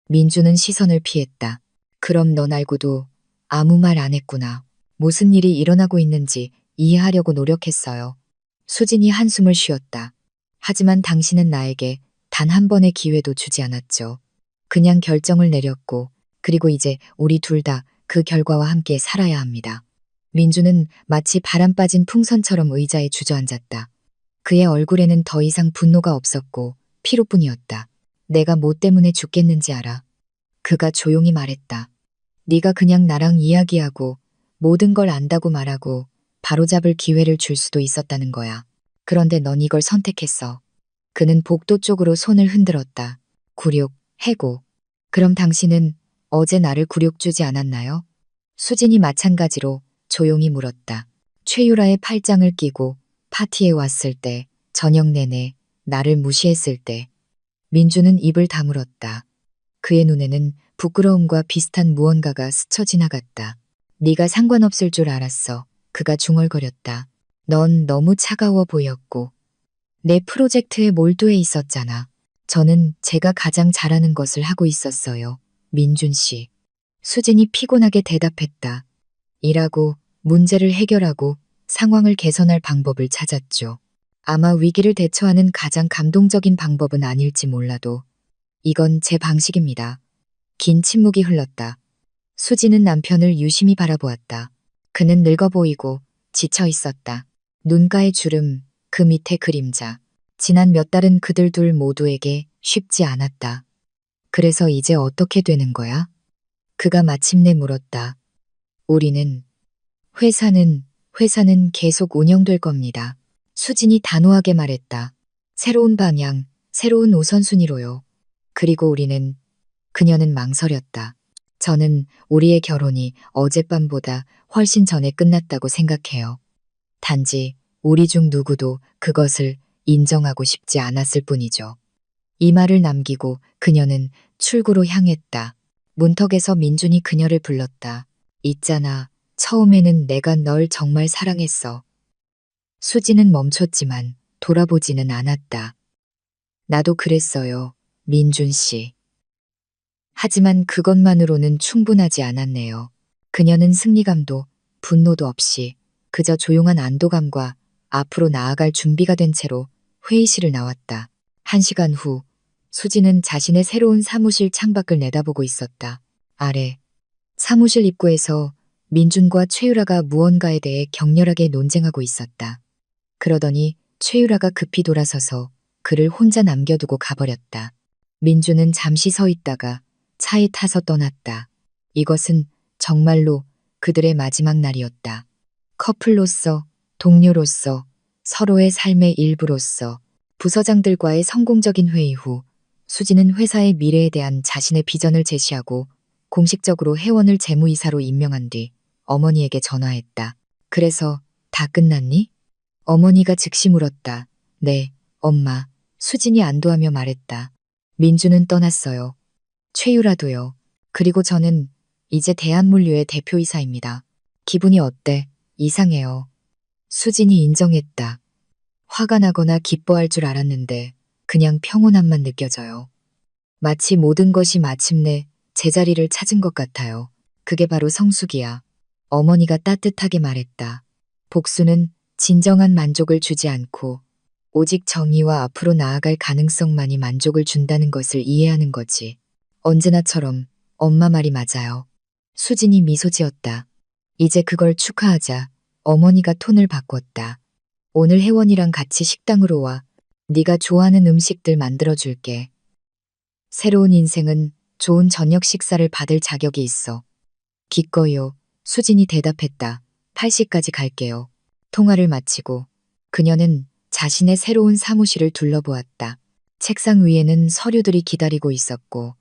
A: 민주는 시선을 피했다. 그럼 넌 알고도 아무 말 안 했구나. 무슨 일이 일어나고 있는지 이해하려고 노력했어요. 수진이 한숨을 쉬었다. 하지만 당신은 나에게 단 한 번의 기회도 주지 않았죠. 그냥 결정을 내렸고, 그리고 이제 우리 둘 다 그 결과와 함께 살아야 합니다. 민주는 마치 바람 빠진 풍선처럼 의자에 주저앉았다. 그의 얼굴에는 더 이상 분노가 없었고 피로뿐이었다. 내가 뭐 때문에 죽겠는지 알아. 그가 조용히 말했다. 네가 그냥 나랑 이야기하고 모든 걸 안다고 말하고 바로잡을 기회를 줄 수도 있었다는 거야. 그런데 넌 이걸 선택했어. 그는 복도 쪽으로 손을 흔들었다. 굴욕, 해고. 그럼 당신은 어제 나를 굴욕 주지 않았나요? 수진이 마찬가지로 조용히 물었다. 최유라의 팔짱을 끼고 파티에 왔을 때, 저녁 내내 나를 무시했을 때. 민주는 입을 다물었다. 그의 눈에는 부끄러움과 비슷한 무언가가 스쳐 지나갔다. 네가 상관없을 줄 알았어. 그가 중얼거렸다. 넌 너무 차가워 보였고 내 프로젝트에 몰두해 있었잖아. 저는 제가 가장 잘하는 것을 하고 있었어요. 민준 씨. 수진이 피곤하게 대답했다. 일하고 문제를 해결하고 상황을 개선할 방법을 찾았죠. 아마 위기를 대처하는 가장 감동적인 방법은 아닐지 몰라도 이건 제 방식입니다. 긴 침묵이 흘렀다. 수지는 남편을 유심히 바라보았다. 그는 늙어 보이고 지쳐 있었다. 눈가의 주름, 그 밑에 그림자. 지난 몇 달은 그들 둘 모두에게 쉽지 않았다. 그래서 이제 어떻게 되는 거야? 그가 마침내 물었다. 우리는, 회사는 계속 운영될 겁니다. 수진이 단호하게 말했다. 새로운 방향, 새로운 우선순위로요. 그리고 그녀는 망설였다. 저는 우리의 결혼이 어젯밤보다 훨씬 전에 끝났다고 생각해요. 단지 우리 중 누구도 그것을 인정하고 싶지 않았을 뿐이죠. 이 말을 남기고 그녀는 출구로 향했다. 문턱에서 민준이 그녀를 불렀다. 있잖아, 처음에는 내가 널 정말 사랑했어. 수지는 멈췄지만 돌아보지는 않았다. 나도 그랬어요, 민준 씨. 하지만 그것만으로는 충분하지 않았네요. 그녀는 승리감도 분노도 없이 그저 조용한 안도감과 앞으로 나아갈 준비가 된 채로 회의실을 나왔다. 1시간 후 수지는 자신의 새로운 사무실 창밖을 내다보고 있었다. 아래 사무실 입구에서 민준과 최유라가 무언가에 대해 격렬하게 논쟁하고 있었다. 그러더니 최유라가 급히 돌아서서 그를 혼자 남겨두고 가버렸다. 민준은 잠시 서 있다가 차에 타서 떠났다. 이것은 정말로 그들의 마지막 날이었다. 커플로서, 동료로서, 서로의 삶의 일부로서 부서장들과의 성공적인 회의 후 수지는 회사의 미래에 대한 자신의 비전을 제시하고 공식적으로 회원을 재무이사로 임명한 뒤 어머니에게 전화했다. 그래서 다 끝났니? 어머니가 즉시 물었다. 네, 엄마. 수진이 안도하며 말했다. 민주는 떠났어요. 최유라도요. 그리고 저는 이제 대한물류의 대표이사입니다. 기분이 어때? 이상해요. 수진이 인정했다. 화가 나거나 기뻐할 줄 알았는데 그냥 평온함만 느껴져요. 마치 모든 것이 마침내 제자리를 찾은 것 같아요. 그게 바로 성숙이야. 어머니가 따뜻하게 말했다. 복수는 진정한 만족을 주지 않고 오직 정의와 앞으로 나아갈 가능성만이 만족을 준다는 것을 이해하는 거지. 언제나처럼 엄마 말이 맞아요. 수진이 미소 지었다. 이제 그걸 축하하자. 어머니가 톤을 바꿨다. 오늘 혜원이랑 같이 식당으로 와. 네가 좋아하는 음식들 만들어줄게. 새로운 인생은 좋은 저녁 식사를 받을 자격이 있어. 기꺼이요. 수진이 대답했다. 8시까지 갈게요. 통화를 마치고 그녀는 자신의 새로운 사무실을 둘러보았다. 책상 위에는 서류들이 기다리고 있었고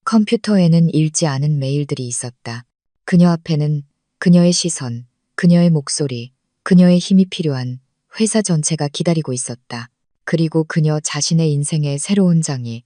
A: 컴퓨터에는 읽지 않은 메일들이 있었다. 그녀 앞에는 그녀의 시선, 그녀의 목소리, 그녀의 힘이 필요한 회사 전체가 기다리고 있었다. 그리고 그녀 자신의 인생의 새로운 장이